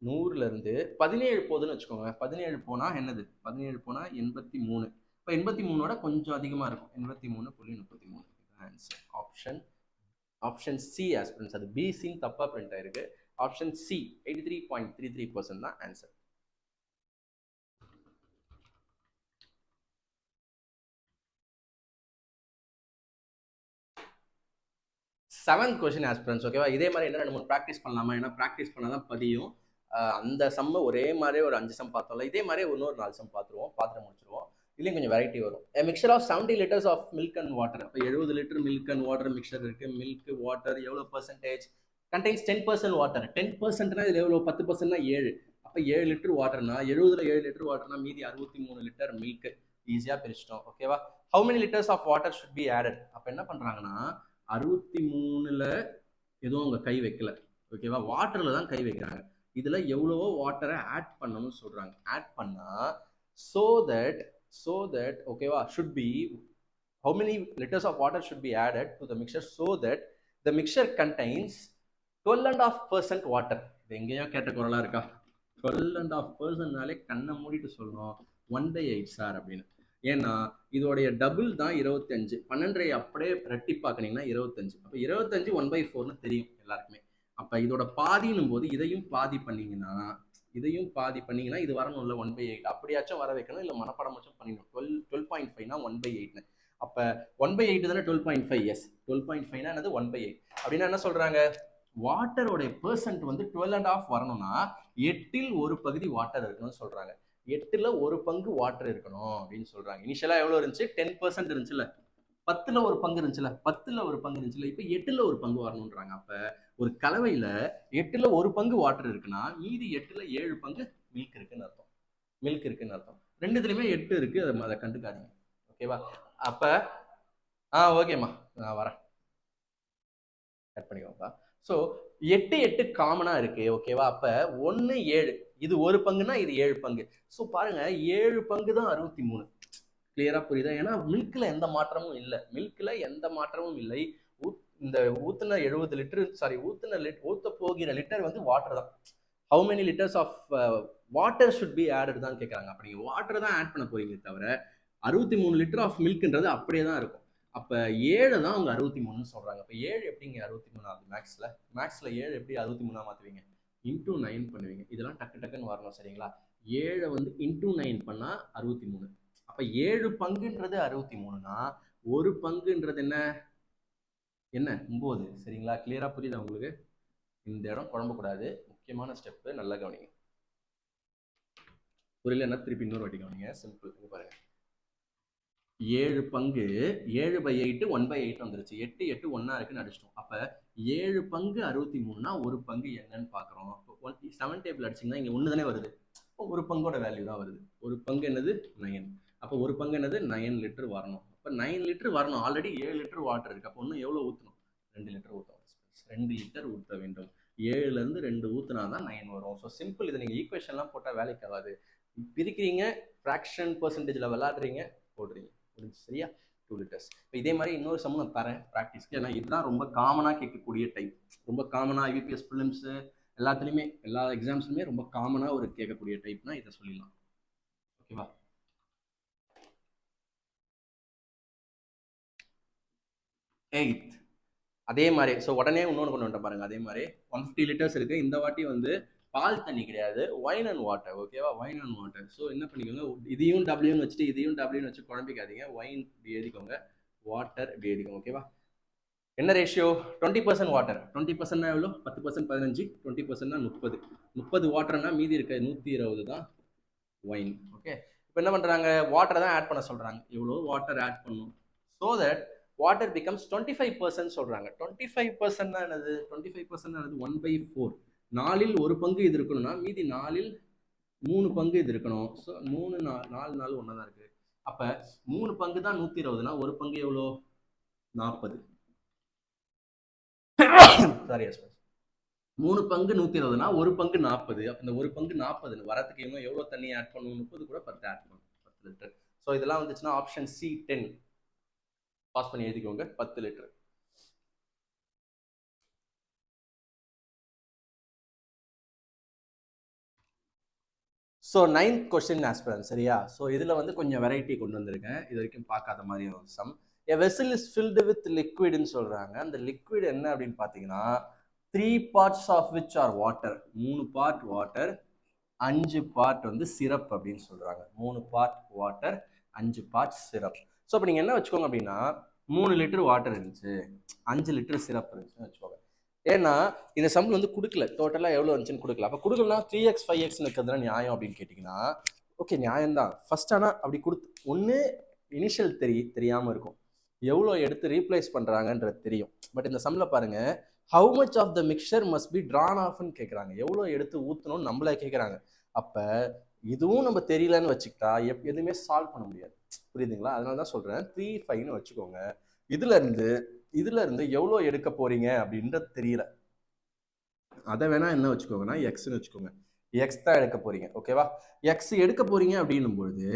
100லேருந்து 17 போகுதுன்னு வச்சுக்கோங்க. 17 போனால் என்னது? 17 போனால் 83. இப்போ 83ஓட கொஞ்சம் அதிகமாக இருக்கும். 83.33. Answer option C aspirants. அது பிசின்னு தப்பாக பிரிண்ட் ஆயிருக்கு. ஆப்ஷன் சி 83.33% தான் ஆன்சர். Seventh question aspirants. ஓகேவா? இதே மாதிரி என்ன 2-3 ப்ராக்டிஸ் பண்ணலாமா? ஏன்னா ப்ராக்டிஸ் பண்ணால் தான் பதியும். அந்த சம்மை ஒரே மாதிரியே ஒரு 5 சம் பார்த்தோம்ல, இதே மாதிரி இன்னொரு 4 சம் பார்த்துட்டு முடிச்சிருவோம். இதுலேயும் கொஞ்சம் வெரைட்டி வரும். மிக்சர் ஆஃப் 70 liters ஆஃப் மில்க் அண்ட் வாட்டர். அப்போ 70 litre milk and water mixture இருக்கு. மில்க் வாட்டர் எவ்வளோ பெர்சன்டேஜ்? Contains 10% water. 10%னா இதில் எவ்வளோ? 10%னா 7. அப்போ 7 லிட்டர் வாட்டர்னா 70ல் 7 லிட்டர் வாட்டர்னா மீதி 63 லிட்டர் மில்க். ஈஸியாக பிரிச்சிட்டோம். ஓகேவா? How many litres of water should be added? அப்போ என்ன பண்ணுறாங்கன்னா 63ல் எதுவும் அவங்க கை வைக்கல. ஓகேவா? வாட்டரில் தான் கை வைக்கிறாங்க. இதுல எவ்வளவோ வாட்டரை ஆட் பண்ணணும்னு சொல்றாங்க. ஆட் பண்ணா so that ஓகேவா should be how many liters of water should be added to the mixture so that the mixture contains 12.5% water. இது எங்கேயோ கேட்ட குரலா இருக்கா? 12.5%னாலே கண்ணை மூடிட்டு சொல்லணும் 1/8 சார் அப்படின்னு. ஏன்னா இதோடைய டபுள் தான் 25. 12 அப்படியே ரெட்டிப்பாக்குனீங்கன்னா 25. அப்போ 25 1/4ன்னு தெரியும் எல்லாருக்குமே. அப்போ இதோட பாதினும் போது இதையும் பாதி பண்ணீங்கன்னா இது வரணும் இல்லை 1/8. அப்படியாச்சும் வர வைக்கணும், இல்லை மனப்பாடம் வச்சும் பண்ணிடணும். 12.5னா 1/8ன்னு. அப்போ 1/8 தானே 12.5. எஸ், 12.5னா என்னது 1/8 அப்படின்னா என்ன சொல்றாங்க? வாட்டரோடைய பெர்சன்ட் வந்து 12.5 வரணும்னா 8ல் 1 பகுதி வாட்டர் இருக்கணும்னு சொல்றாங்க. 8ல் 1 பங்கு வாட்டர் இருக்கணும் அப்படின்னு சொல்றாங்க. இனிஷியலா எவ்வளவு இருந்துச்சு? 10% இருந்துச்சுல்ல, 10ல் 1 பங்கு இருந்துச்சுல்ல, 10ல் 1 பங்கு இருந்துச்சுல்ல, இப்போ 8ல் 1 பங்கு வரணும்ன்றாங்க. அப்ப ஒரு கலவையில 8ல் 1 பங்கு வாட்டர் இருக்குன்னா மீதி 8ல் 7 பங்கு மில்க் இருக்குன்னு அர்த்தம். ரெண்டுத்துலயுமே 8 இருக்கு, அதை கண்டுக்காதீங்க. ஓகேவா? அப்ப ஓகேம்மா, நான் வரேன், கட் பண்ணிக்கோப்பா. ஸோ 8 காமனா இருக்கு. ஓகேவா? அப்ப 1 7, இது 1 பங்குனா இது 7 பங்கு. ஸோ பாருங்க, 7 பங்கு தான் 63. கிளியரா புரியுதா? ஏன்னா மில்க்ல எந்த மாற்றமும் இல்லை. இந்த ஊத்துன 70 லிட்டர், ஊத்த போகிற லிட்டர் வந்து வாட்டர் தான். How many litres of water should be added தான் கேட்கறாங்க. அப்ப நீங்க வாட்டர் தான் ஆட் பண்ண போறீங்க தவிர 63 லிட்டர் ஆஃப் மில்க்ன்றது அப்படியே தான் இருக்கும். அப்ப 7 தான் அவங்க 63ன்னு சொல்றாங்க. அப்ப 7 எப்படிங்க 63 ஆகுது? மேக்ஸ்ல 7 எப்படி 63 மாத்துவீங்க? இன்டூ 9 பண்ணுவீங்க. இதெல்லாம் டக்குன்னு வரணும், சரிங்களா? 7 வந்து இன்டூ 9 பண்ணா 63. அப்ப 7 பங்குன்றது 63னா 1 பங்குன்றது என்ன 9. சரிங்களா? கிளியரா புரியுதா உங்களுக்கு? இந்த இடம் குழம்பக்கூடாது, முக்கியமான ஸ்டெப், நல்லா கவனிங்க. புரியலன்னா திருப்பி இன்னொரு வாட்டி கவனிங்க. சிம்பிள். பாருங்க, 7 பங்கு 7/8 1/8 வந்துருச்சு. 8 8 ஒன்னா இருக்குன்னு அடிச்சிட்டோம். அப்ப 7 பங்கு 63னா 1 பங்கு என்னன்னு பாக்குறோம். 7 டேபிள் அடிச்சிங்கன்னா இங்க 1 தானே வருது. 1 பங்கோட வேல்யூ தான் வருது. 1 பங்கு என்னது 9. அப்போ 1 பங்கு என்னது 9 லிட்டர் வரணும். அப்ப 9 லிட்டர் வரணும். ஆல்ரெடி 7 லிட்டர் வாட்டர் இருக்கு. அப்போ இன்னும் எவ்வளவு ஊற்றணும்? 2 லிட்டர் ஊற்றணும். 2 லிட்டர் ஊற்ற வேண்டும். 7ல இருந்து 2 ஊத்துனா தான் 9 வரும். So simple. இது நீங்க ஈக்குவேஷன்லாம் போட்டா வேலைக்கு ஆகாது. பிரிக்கிறீங்க, ஃப்ராக்ஷன் பெர்சன்டேஜ்ல விளையாடுறீங்க, போடுறீங்க, முடிஞ்சு. சரியா? 2 லிட்டர்ஸ். இப்போ இதே மாதிரி இன்னொரு சம்மு நான் தரேன் ப்ராக்டிஸ்க்கு. ஏன்னா இதுதான் ரொம்ப காமனாக கேட்கக்கூடிய டைப். ரொம்ப காமனாக ஐபிபிஎஸ் ப்ரிலிம்ஸ் எல்லாத்துலேயுமே, எல்லா எக்ஸாம்ஸ்லுமே ரொம்ப காமனாக ஒரு கேட்கக்கூடிய டைப்னா இதை சொல்லிடலாம். ஓகேவா? 8th அதே மாதிரி. ஸோ உடனே இன்னொன்று கொண்டு வந்துட்டு பாருங்க. அதே மாதிரி 150 லிட்டர்ஸ் இருக்கு. இந்த வாட்டி வந்து பால் தண்ணி கிடையாது, ஒயின் அண்ட் வாட்டர். ஓகேவா? Wine and water. ஸோ என்ன பண்ணிக்கோங்க, இதையும் டபிள்யூன்னு வச்சுட்டு இதையும் டபிள்யூன்னு வச்சு குழம்பிக்காதீங்க. ஒயின் இப்படி எழுதிக்கோங்க, வாட்டர் இப்படி எழுதிக்கோங்க. ஓகேவா? என்ன ரேஷியோ? 20% வாட்டர். 20%னா எவ்வளோ? 10% 15, 20%னா 30. 30 வாட்டர்னா மீதி இருக்க 120 தான் ஒயின். ஓகே, இப்போ என்ன பண்றாங்க? வாட்டர் தான் ஆட் பண்ண சொல்றாங்க. எவ்வளோ வாட்டர் ஆட் பண்ணணும்? ஸோ தட் வாட்டர் பிகம்ஸ் 25% சொல்றாங்க. 25% என்னது? 25% என்னது? 1/4. 4ல் 1 பங்கு இது இருக்கணும்னா மீதி 4ல் 3 பங்கு இது இருக்கணும். ஸோ 3 4 4 ஒன்றா தான் இருக்கு. அப்ப 3 பங்கு தான் 120னா 1 பங்கு எவ்வளோ? 40. சாரி, 3 பங்கு 120னா 1 பங்கு 40. அப்ப இந்த 1 பங்கு 40 வரதுக்கு இன்னும் எவ்வளவு தண்ணி ஆட் பண்ணணும்? 30 கூட 10 ஆட் பண்ணணும், 10 லிட்டர். ஸோ இதெல்லாம் வந்துச்சுன்னா ஆப்ஷன் சி 10 பாஸ் பண்ணி எழுதிக்கோங்க, 10 litre. So 9th question aspirant. சரியா? ஸோ இதுல வந்து கொஞ்சம் வெரைட்டி கொண்டு வந்திருக்கேன், இது வரைக்கும் பார்க்காத மாதிரி ஒரு some. A vessel is filled with liquid ன்னு சொல்றாங்க. அந்த லிக்விட் என்ன அப்படின்னு பார்த்தீங்கன்னா 3 parts of which are water. 3 part water, 5 part வந்து சிரப் அப்படின்னு சொல்றாங்க. 3 part water, 5 part syrup. So அப்போ நீங்கள் என்ன வச்சுக்கோங்க அப்படின்னா 3 லிட்டர் வாட்டர் இருந்துச்சு, 5 லிட்டர் சிரப் இருந்துச்சுன்னு வச்சுக்கோங்க. ஏன்னா இந்த சம்பளம் வந்து கொடுக்கல, டோட்டலாக எவ்வளோ இருந்துச்சுன்னு கொடுக்கல. அப்போ கொடுக்கலாம் 3x 5x இருக்கிறதுனா நியாயம் அப்படின்னு கேட்டிங்கன்னா ஓகே, நியாயம்தான். ஃபர்ஸ்ட் ஆனால் அப்படி ஒன்று இனிஷியல் தெரியாமல் இருக்கும், எவ்வளோ எடுத்து ரீப்ளேஸ் பண்ணுறாங்கன்றது தெரியும். பட் இந்த சம்மில் பாருங்க, how much of the mixture must be drawn ஆஃப்னு கேட்குறாங்க. எவ்வளோ எடுத்து ஊற்றணும்னு நம்மளே கேட்குறாங்க. அப்போ இதுவும் நம்ம தெரியலன்னு வச்சுக்கிட்டா எதுவுமே சால்வ் பண்ண முடியாது. புரியுதுங்களா? அதனால தான் சொல்கிறேன் 3 5ன்னு வச்சுக்கோங்க. இதுல இருந்து எவ்வளோ எடுக்க போறீங்க அப்படின்றது தெரியல. அதை வேணா என்ன வச்சுக்கோங்கன்னா எக்ஸ்ன்னு வச்சுக்கோங்க. எக்ஸ் தான் எடுக்க போறீங்க. ஓகேவா? எக்ஸ் எடுக்க போறீங்க அப்படின்னும் பொழுது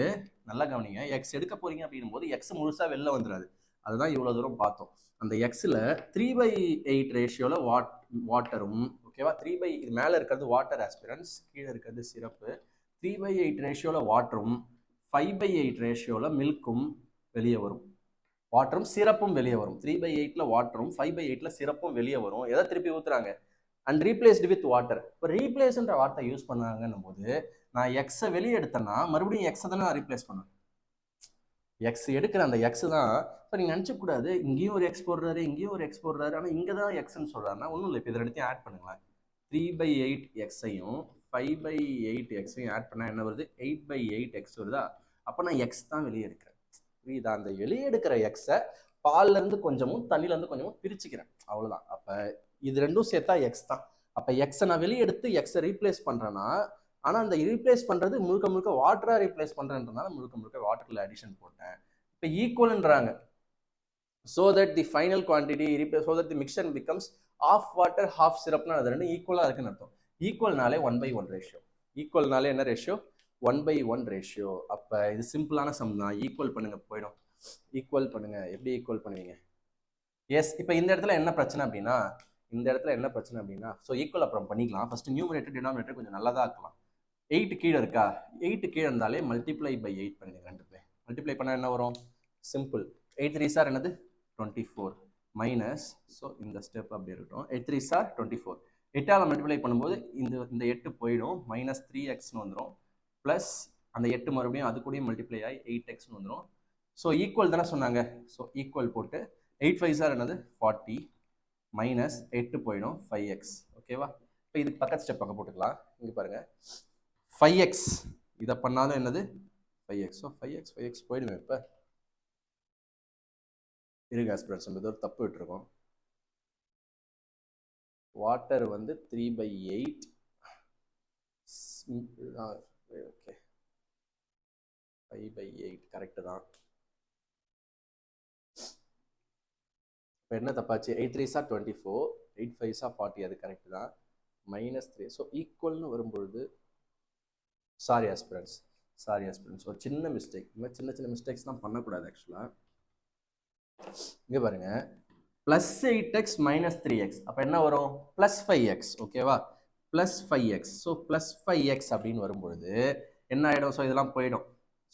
நல்லா கவனிங்க. எக்ஸ் எடுக்க போறீங்க அப்படின்னும் போது எக்ஸ் முழுசா வெளில வந்துடாது. அதுதான் இவ்வளவு தூரம் பார்த்தோம். அந்த எக்ஸ்ல 3/8 ரேஷியோல வாட்டரும், ஓகேவா? 3 இது மேல இருக்கிறது வாட்டர் ஆஸ்பிரன்ஸ், கீழே இருக்கிறது சிரப்பு. 3/8 ரேஷியோல வாட்டரும் 5/8 ரேஷியோல மில்க்கும் வெளியே வரும். வாட்டரும் சிரப்பும் வெளியே வரும். 3/8ல வாட்டரும் 5/8ல சிரப்பும் வெளியே வரும். எதை திருப்பி ஊத்துறாங்க? And replaced with water. இப்போ ரீப்ளேஸ்ன்ற வார்த்தை யூஸ் பண்ணாங்கன்னும் போது நான் எக்ஸை வெளியே எடுத்தேன்னா மறுபடியும் எக்ஸை தானே நான் ரீப்ளேஸ் பண்ணுவேன். எக்ஸ் எடுக்கிற அந்த எக்ஸ் தான். இப்போ நீங்கள் நினச்சக்கூடாது இங்கேயும் ஒரு எக்ஸ் போடுறாரு இங்கேயும் ஒரு எக்ஸ் போடுறாரு, ஆனால் இங்கே தான் எக்ஸ்ன்னு சொல்கிறாருன்னா ஒன்றும் இல்லை. இப்போ இதை எடுத்து ஆட் பண்ணுங்களேன். 3/8 எக்ஸையும் 5/8 எக்ஸையும் ஆட் பண்ணால் என்ன வருது? 8/8 எக்ஸ் வருதா? அப்போ நான் எக்ஸ் தான் வெளியே எடுக்கிறேன். புரியுதா? அந்த வெளியே எடுக்கிற எக்ஸை பால்லேருந்து கொஞ்சமும் தண்ணியிலேருந்து கொஞ்சமும் பிரிச்சுக்கிறேன், அவ்வளோதான். அப்போ இது ரெண்டும் சேர்த்தா எக்ஸ் தான். அப்போ எக்ஸை நான் வெளியே எடுத்து எக்ஸை ரீப்ளேஸ் பண்ணுறேன்னா, ஆனால் அந்த ரீப்ளேஸ் பண்ணுறது முழுக்க முழுக்க வாட்டராக ரீப்ளேஸ் பண்ணுறதுனால முழுக்க முழுக்க வாட்டரில் அடிஷன் போட்டேன். இப்போ ஈக்குவல்ன்றாங்க. So that the final quantity replace, so that the mixture becomes of water half சிரப்னா அது ரெண்டும் ஈக்குவலாக இருக்குன்னு அர்த்தம். ஈக்குவல்னாலே 1/1 ரேஷியோ. ஈக்குவல்னாலே என்ன ரேஷியோ? 1/1 ரேஷியோ. அப்போ இது சிம்பிளான சம் தான். ஈக்குவல் பண்ணுங்க, போயிடும். ஈக்குவல் பண்ணுங்க. எப்படி ஈக்குவல் பண்ணுவீங்க? எஸ். இப்போ இந்த இடத்துல என்ன பிரச்சனை அப்படின்னா, ஸோ ஈக்குவல் அப்புறம் பண்ணிக்கலாம். ஃபர்ஸ்ட் நியூமரேட்டர் டினாமினேட்டர் கொஞ்சம் நல்லா தான் இருக்கலாம். 8 கீழே இருக்கா? 8 கீழே இருந்தாலே மல்டிப்ளை பை 8 பண்ணிடுங்க. ரெண்டு பேர் மல்டிப்ளை பண்ணால் என்ன வரும்? சிம்பிள். 8 3 சார் என்னது? 24 மைனஸ், ஸோ இந்த ஸ்டெப் அப்படி இருக்கட்டும். 8 3 சார் 24. 8ஆல் மல்டிப்ளை பண்ணும்போது இந்த 8 போயிடும், மைனஸ் 3xன்னு வந்துடும். ப்ளஸ் அந்த 8 மறுபடியும் அது கூடயும் மல்டிப்ளை ஆகி 8xன்னு வந்துடும். ஸோ ஈக்குவல் தானே சொன்னாங்க. ஸோ ஈக்குவல் போட்டு 8 5 சார் என்னது? 40 மைனஸ் 8 போயிடும் 5x. ஓகேவா? இப்போ இதுக்கு பக்கத்து ஸ்டெப் அங்கே போட்டுக்கலாம். இங்கே பாருங்க, 5x இதை பண்ணாலும் என்னது? 5x. ஸோ 5x போயிடுமே. இப்போ இருங்க ஆஸ்பிரன்ஸ், நம்ம ஒரு தப்பு விட்டுருக்கோம். வாட்டர் வந்து 3/8. ஓகே, 5/8 கரெக்டு தான். இப்போ என்ன தப்பாச்சு? 8 3 சார் 24, 8 5 சார் 40, அது கரெக்டு தான். மைனஸ் 3. ஸோ ஈக்குவல்னு வரும்பொழுது சாரி ஆஸ்பிரன்ஸ், ஒரு சின்ன மிஸ்டேக். இந்த மாதிரி சின்ன சின்ன மிஸ்டேக்ஸ் தான் பண்ணக்கூடாது ஆக்சுவலாக. இங்கே பாருங்க, ப்ளஸ் 8x மைனஸ் 3x. அப்போ என்ன வரும்? Plus 5x. ஓகேவா? Plus 5x. So plus 5x அப்படின்னு வரும்பொழுது என்ன ஆகிடும்? ஸோ இதெல்லாம் போயிடும்.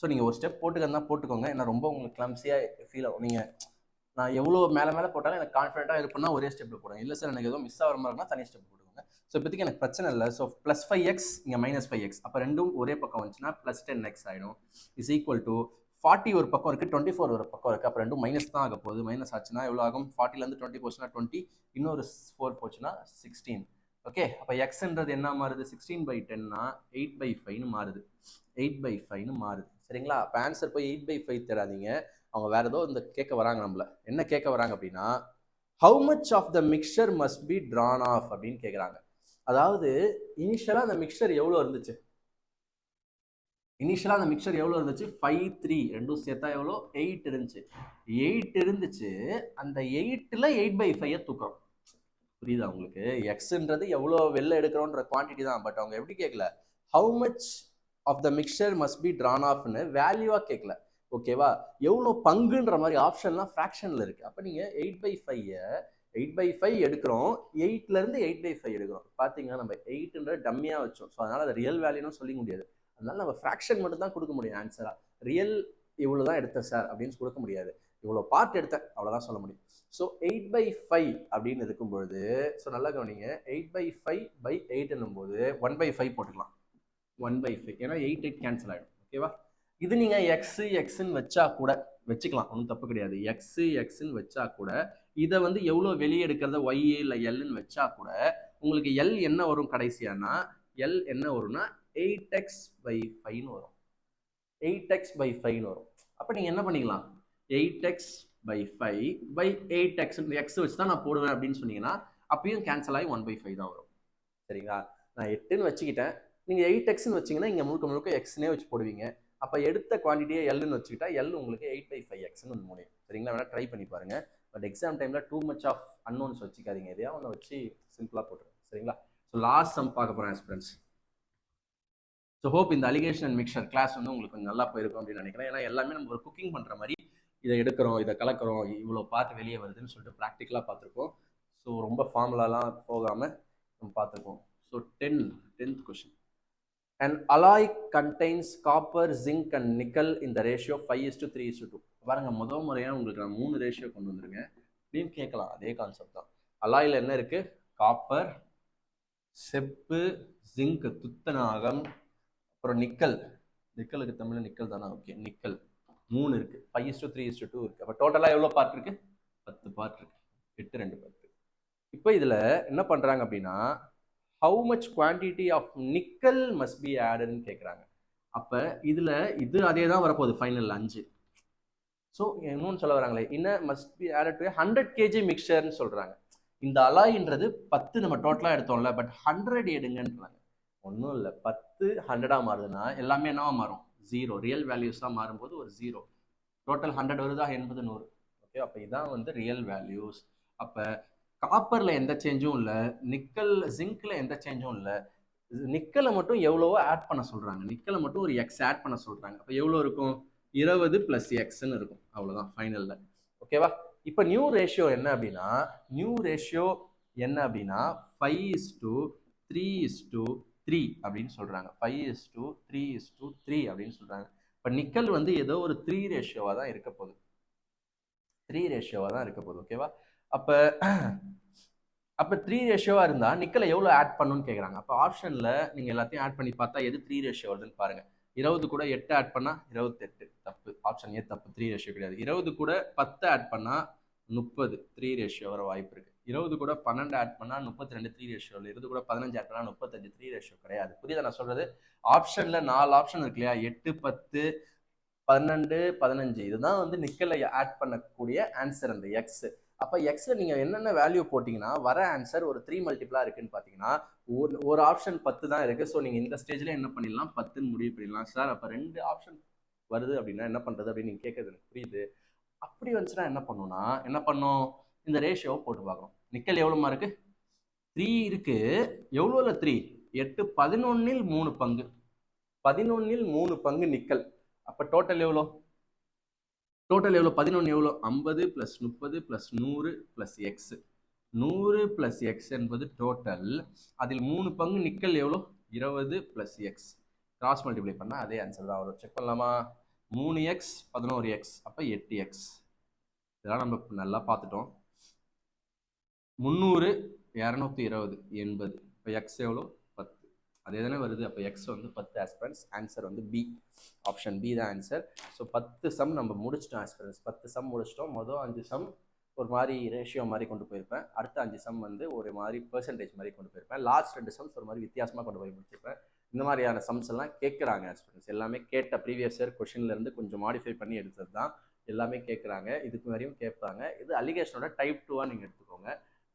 ஸோ நீங்கள் ஒரு ஸ்டெப் போட்டுக்கோங்க. ஏன்னா ரொம்ப உங்களுக்கு கிளம்ஸியாக ஃபீல் ஆகும். நீங்கள் நான் எவ்வளோ மேலே போட்டாலும் எனக்கு கான்ஃபிடென்ட்டாக இருப்பேன்னா ஒரே ஸ்டெப்பில் போடுங்க. இல்லை சார் எனக்கு எதுவும் மிஸ் ஆகிற மாதிரி இருந்தால் தனி ஸ்டெப் போட்டுக்கோங்க. ஸோ இப்போதைக்கு எனக்கு பிரச்சனை இல்லை. ஸோ ப்ளஸ் 5x இங்கே மைனஸ் 5x. அப்போ ரெண்டும் ஒரே பக்கம் வந்துச்சுன்னா ப்ளஸ் 10x ஆகிடும். இஸ் ஈக்குவல் டு 40 ஒரு பக்கம் இருக்குது, 24 ஒரு பக்கம் இருக்குது. அப்போ ரெண்டும் மைனஸ் தான் ஆக போகுது. மைனஸ் ஆச்சுன்னா எவ்வளோ ஆகும்? 40லேருந்து 20 போச்சுன்னா 20, இன்னொரு 4 போச்சுன்னா 16. ஓகே, அப்போ எக்ஸ்ன்றது என்ன மாறுது? 16/10னா 8/5ன்னு மாறுது. 8/5ன்னு மாறுது. சரிங்களா? அப்போ ஆன்சர் போய் 8/5 தராதீங்க. அவங்க வேற ஏதோ இந்த கேட்க வராங்க. நம்மள என்ன கேட்க வராங்க அப்படின்னா, how much of the mixture must be drawn off அப்படின்னு கேட்குறாங்க. அதாவது இனிஷியலாக அந்த மிக்சர் எவ்வளோ இருந்துச்சு? 5 3 ரெண்டும் சேர்த்தா எவ்வளோ? 8 இருந்துச்சு. 8 இருந்துச்சு. அந்த 8ல் 8/5 தூக்கம். புரியுதா உங்களுக்கு? எக்ஸ்ன்றது எவ்வளோ வெளில எடுக்கிறோன்ற குவான்டிட்டி தான். பட் அவங்க எப்படி கேட்கல? How much of the mixture must be drawn ஆஃப்னு வேல்யூவாக கேட்கல. ஓகேவா? எவ்வளோ பங்குன்ற மாதிரி ஆப்ஷன்லாம் ஃப்ராக்ஷனில் இருக்குது. அப்போ நீங்கள் 8/5 எடுக்கிறோம், 8லேருந்து 8/5 எடுக்கிறோம். பார்த்தீங்கன்னா நம்ம 8ன்ற டம்மியாக வச்சோம். ஸோ அதனால் அதை ரியல் வேல்யூன்னு சொல்லிக்க முடியாது. அதனால நம்ம ஃப்ராக்ஷன் மட்டும் தான் கொடுக்க முடியும் ஆன்சராக. ரியல் இவ்வளோ தான் எடுத்தேன் சார் அப்படின்னு கொடுக்க முடியாது. இவ்வளோ பார்ட் எடுத்தேன் அவ்வளோதான் சொல்ல முடியும். ஸோ 8/5 அப்படின்னு இருக்கும்பொழுது, ஸோ நல்லா கவனிங்க, 8/5/8 என்னும்போது 1/5 போட்டுக்கலாம். 1/5 ஏன்னா 8 8 கேன்சல் ஆகிடும். ஓகேவா? இது நீங்கள் எக்ஸ்ன்னு வச்சா கூட வச்சுக்கலாம், ஒன்றும் தப்பு கிடையாது. எக்ஸ்ன்னு வச்சா கூட இதை வந்து எவ்வளோ வெளியே எடுக்கிறத ஒய் இல்லை எல்ன்னு வச்சா கூட உங்களுக்கு எல் என்ன வரும் கடைசியானா? எல் என்ன வரும்னா 8x/5ன்னு வரும். 8x/5ன்னு வரும். அப்போ நீங்கள் என்ன பண்ணிக்கலாம்? 8x/5/8x எக்ஸ் வச்சு தான் நான் போடுவேன் அப்படின்னு சொன்னீங்கன்னா அப்பயும் கேன்சல் ஆகி 1/5 தான் வரும். சரிங்களா? நான் 8ன்னு வச்சுக்கிட்டேன், நீங்கள் 8xன்னு வச்சிங்கன்னா இங்கே முழுக்க முழுக்க எக்ஸ்னே வச்சு போடுவீங்க. அப்போ எடுத்த குவான்டிட்டியை எல்லுன்னு வச்சுக்கிட்டா எல் உங்களுக்கு 8/5xன்னு ஒன்று முடியும். சரிங்களா? வேணால் ட்ரை பண்ணி பாருங்கள். பட் எக்ஸாம் டைமில் டூ மச் ஆஃப் அன்னோன்ஸ் வச்சுக்காதீங்க. எதையா ஒன்று வச்சு சிம்பிளாக போட்டுருங்க. சரிங்களா? ஸோ லாஸ்ட் சம் பார்க்க போகிறேன் ஆஸ்பிரன்ஸ். ஸோ ஹோப் இந்த அலிகேஷன் அண்ட் மிக்சர் கிளாஸ் வந்து உங்களுக்கு கொஞ்சம் நல்லா போயிருக்கும் அப்படின்னு நினைக்கிறேன். ஏன்னா எல்லாமே நம்ம ஒரு குக்கிங் பண்ணுற மாதிரி இதை எடுக்கிறோம், இதை கலக்கிறோம், இவ்வளோ பார்த்து வெளியே வருதுன்னு சொல்லிட்டு ப்ராக்டிக்கலாக பார்த்துருக்கோம். ஸோ ரொம்ப ஃபார்முலாலாம் போகாமல் நம்ம பார்த்துருக்கோம். So 10th question. An alloy contains copper, zinc and nickel in the ratio 5:3:2. பாருங்க, முதல் முறையாக உங்களுக்கு நான் 3 ரேஷியோ கொண்டு வந்துருங்க. இப்படியும் கேட்கலாம், அதே கான்செப்ட் தான். அலாயில் என்ன இருக்கு? காப்பர், செப்பு, ஜிங்க் துத்தநாகம், அப்புறம் நிக்கல். நிக்கலுக்கு தமிழ்ல நிக்கல் தானே? ஓகே, நிக்கல் 3 இருக்கு. 5:3:2 இருக்கு. அப்போ டோட்டலாக எவ்வளோ பார்ட் இருக்கு? 10 பார்ட் இருக்கு. 8 2 10. இப்போ இதில் என்ன பண்ணுறாங்க அப்படின்னா, how much quantity of nickel must be ஆடட்னு கேட்குறாங்க. அப்போ இதில் இது அதே தான் வரப்போகுது ஃபைனல் 5. ஸோ இன்னொன்று சொல்ல வராங்களே, இன்னும் must be added to 100 kg மிக்சர்னு சொல்கிறாங்க. இந்த அலாயின்றது 10 நம்ம டோட்டலாக எடுத்தோம்ல, பட் 100 எடுங்கன்றாங்க. ஒன்றும் இல்லை, 10 100ஆக மாறுதுன்னா எல்லாமே என்னவா மாறும்? 0. ரியல் வேல்யூஸாக மாறும்போது ஒரு 0. டோட்டல் 100 வருதா? 80 100. ஓகே, அப்போ இதான் வந்து ரியல் வேல்யூஸ். அப்போ காப்பரில் எந்த சேஞ்சும் இல்லை, நிக்கல் ஜிங்க்ல எந்த சேஞ்சும் இல்லை. நிக்கலை மட்டும் எவ்வளவோ ஆட் பண்ண சொல்கிறாங்க. நிக்கலை மட்டும் ஒரு எக்ஸ் ஆட் பண்ண சொல்கிறாங்க. அப்போ எவ்வளோ இருக்கும்? 20 + எக்ஸ்ன்னு இருக்கும். அவ்வளோதான் ஃபைனலில். ஓகேவா? இப்போ நியூ ரேஷியோ என்ன அப்படின்னா, 5:3:3 அப்படின்னு சொல்கிறாங்க. 5:3:3 அப்படின்னு சொல்கிறாங்க. இப்போ நிக்கல் வந்து ஏதோ ஒரு 3 ரேஷியோவாக தான் இருக்க போகுது. 3 ரேஷியோவாக தான் இருக்க போகுது. ஓகேவா? அப்போ 3 ரேஷியோவாக இருந்தால் நிக்கலை எவ்வளோ ஆட் பண்ணணும்னு கேட்குறாங்க. அப்போ ஆப்ஷனில் நீங்கள் எல்லாத்தையும் ஆட் பண்ணி பார்த்தா எது 3 ரேஷியோ வருதுன்னு பாருங்கள். 20 கூட 8 ஆட் பண்ணால் 28. தப்பு. ஆப்ஷன் ஏ தப்பு. 3 ரேஷியோ கிடையாது. 20 கூட 10 ஆட் பண்ணால் 30. 3 ரேஷியோ வர வாய்ப்பு இருக்குது. 20 கூட 12 ஆட் பண்ணால் 32. 3 ரேஷியோ இல்லை. 20 கூட 15 ஆட் பண்ணால் 35. 3 ரேஷியோ கிடையாது. புரியுதா நான் சொல்கிறது? ஆப்ஷனில் 4 ஆப்ஷன் இருக்கு இல்லையா? 8 10 12 15. இதுதான் வந்து நிக்கலை ஆட் பண்ணக்கூடிய ஆன்சர், அந்த எக்ஸ். அப்போ எக்ஸ்ல நீங்கள் என்னென்ன வேல்யூ போட்டிங்கன்னா வர ஆன்சர் ஒரு 3 மல்டிபிளாக இருக்குன்னு பார்த்தீங்கன்னா ஒரு ஆப்ஷன் 10 தான் இருக்குது. ஸோ நீங்கள் இந்த ஸ்டேஜில் என்ன பண்ணிடலாம்? 10ன்னு முடிவு பண்ணிடலாம். சார் அப்போ 2 ஆப்ஷன் வருது அப்படின்னா என்ன பண்ணுறது அப்படின்னு நீங்கள் கேட்குறது எனக்கு புரியுது. அப்படி வந்துச்சுன்னா என்ன பண்ணணும்னா, என்ன பண்ணும்? இந்த ரேஷியோவை போட்டு பார்க்கணும். நிக்கல் எவ்வளோமா இருக்குது? 3 இருக்குது. எவ்வளோல 3? 8 11ல் 3 பங்கு. 11ல் 3 பங்கு நிக்கல். அப்போ டோட்டல் எவ்வளோ? 11 எவ்வளோ? 50 + 30 + 100 + எக்ஸ். 100 + எக்ஸ் என்பது டோட்டல். அதில் 3 பங்கு நிக்கல் எவ்வளோ? 20 + எக்ஸ். கிராஸ் மல்டிப்ளை பண்ணால் அதே ஆன்சர் தான் வரும். செக் பண்ணலாமா? 3x 11x, அப்போ 8x. இதெல்லாம் நம்ம நல்லா பார்த்துட்டோம். 300 220 80. இப்போ எக்ஸ் எவ்வளோ? 10. அதே தானே வருது. அப்போ எக்ஸ் வந்து 10 ஆஸ்பிரன்ஸ். ஆன்சர் வந்து பி. ஆப்ஷன் பி தான் ஆன்சர். ஸோ 10 சம் நம்ம முடிச்சிட்டோம் ஆஸ்பிரன்ஸ். 10 சம் முடிச்சிட்டோம். மொதல் 5 சம் ஒரு மாதிரி ரேஷியோ மாதிரி கொண்டு போயிருப்பேன். அடுத்த 5 சம் வந்து ஒரு மாதிரி பெர்சன்டேஜ் மாதிரி கொண்டு போயிருப்பேன். லாஸ்ட் 2 சம்ஸ் ஒரு மாதிரி வித்தியாசமாக கொண்டு போய் முடிச்சிருப்பேன். இந்த மாதிரியான சம்ஸ் எல்லாம் கேட்குறாங்க ஆஸ்பிரன்ஸ். எல்லாமே கேட்ட ப்ரீவியஸ் இயர் கொஷின்லேருந்து கொஞ்சம் மாடிஃபை பண்ணி எடுத்தது தான். எல்லாமே கேட்குறாங்க. இதுக்கு வரையும் கேட்பாங்க. இது அலிகேஷனோட டைப் 2 நீங்கள் எடுத்துக்கோங்க.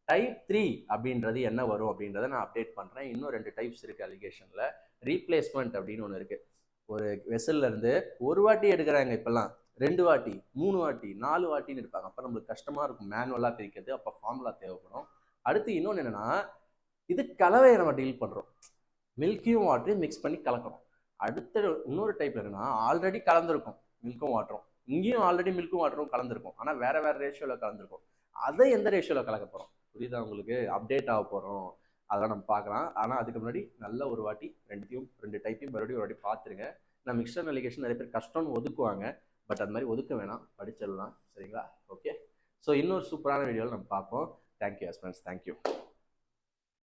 டைப் 3 அப்படின்றது என்ன வரும் அப்படின்றத நான் அப்டேட் பண்ணுறேன். இன்னும் 2 டைப்ஸ் இருக்குது அலிகேஷனில். ரீப்ளேஸ்மெண்ட் அப்படின்னு ஒன்று இருக்குது. ஒரு வெசல்லேருந்து ஒரு வாட்டி எடுக்கிறாங்க, இப்போல்லாம் 2 வாட்டி 3 வாட்டி 4 வாட்டின்னு எடுப்பாங்க. அப்போ நம்மளுக்கு கஷ்டமாக இருக்கும் மேனுவலாக பிரிக்கிறது. அப்போ ஃபார்முலா தேவைப்படும். அடுத்து இன்னொன்று என்னென்னா, இது கலவையை நம்ம டீல் பண்ணுறோம். மில்க்கையும் வாட்டரையும் மிக்ஸ் பண்ணி கலக்கிறோம். அடுத்த இன்னொரு டைப் என்னன்னா, ஆல்ரெடி கலந்துருக்கும் மில்க்கும் வாட்டரும். இங்கேயும் ஆல்ரெடி மில்க்கும் வாட்டரும் கலந்துருக்கும். ஆனால் வேற வேற ரேஷியோவில் கலந்துருக்கும். அதை எந்த ரேஷியோவில் கலக்க போகிறோம்? புரியுதா உங்களுக்கு? அப்டேட் ஆக போகிறோம். அதெல்லாம் நம்ம பார்க்கலாம். ஆனால் அதுக்கு முன்னாடி நல்ல ஒரு வாட்டி 2 டைப்பையும் மறுபடியும் ஒரு வாட்டி பார்த்துருங்க. நான் மிக்சர் அலிகேஷன் நிறைய பேர் கஷ்டம்னு ஒதுக்குவாங்க. பட் அது மாதிரி ஒதுக்க வேணாம், படிச்சிடலாம். சரிங்களா? ஓகே. ஸோ இன்னொரு சூப்பரான வீடியோவில் நம்ம பார்ப்போம். Thank you friends. தேங்க்யூ.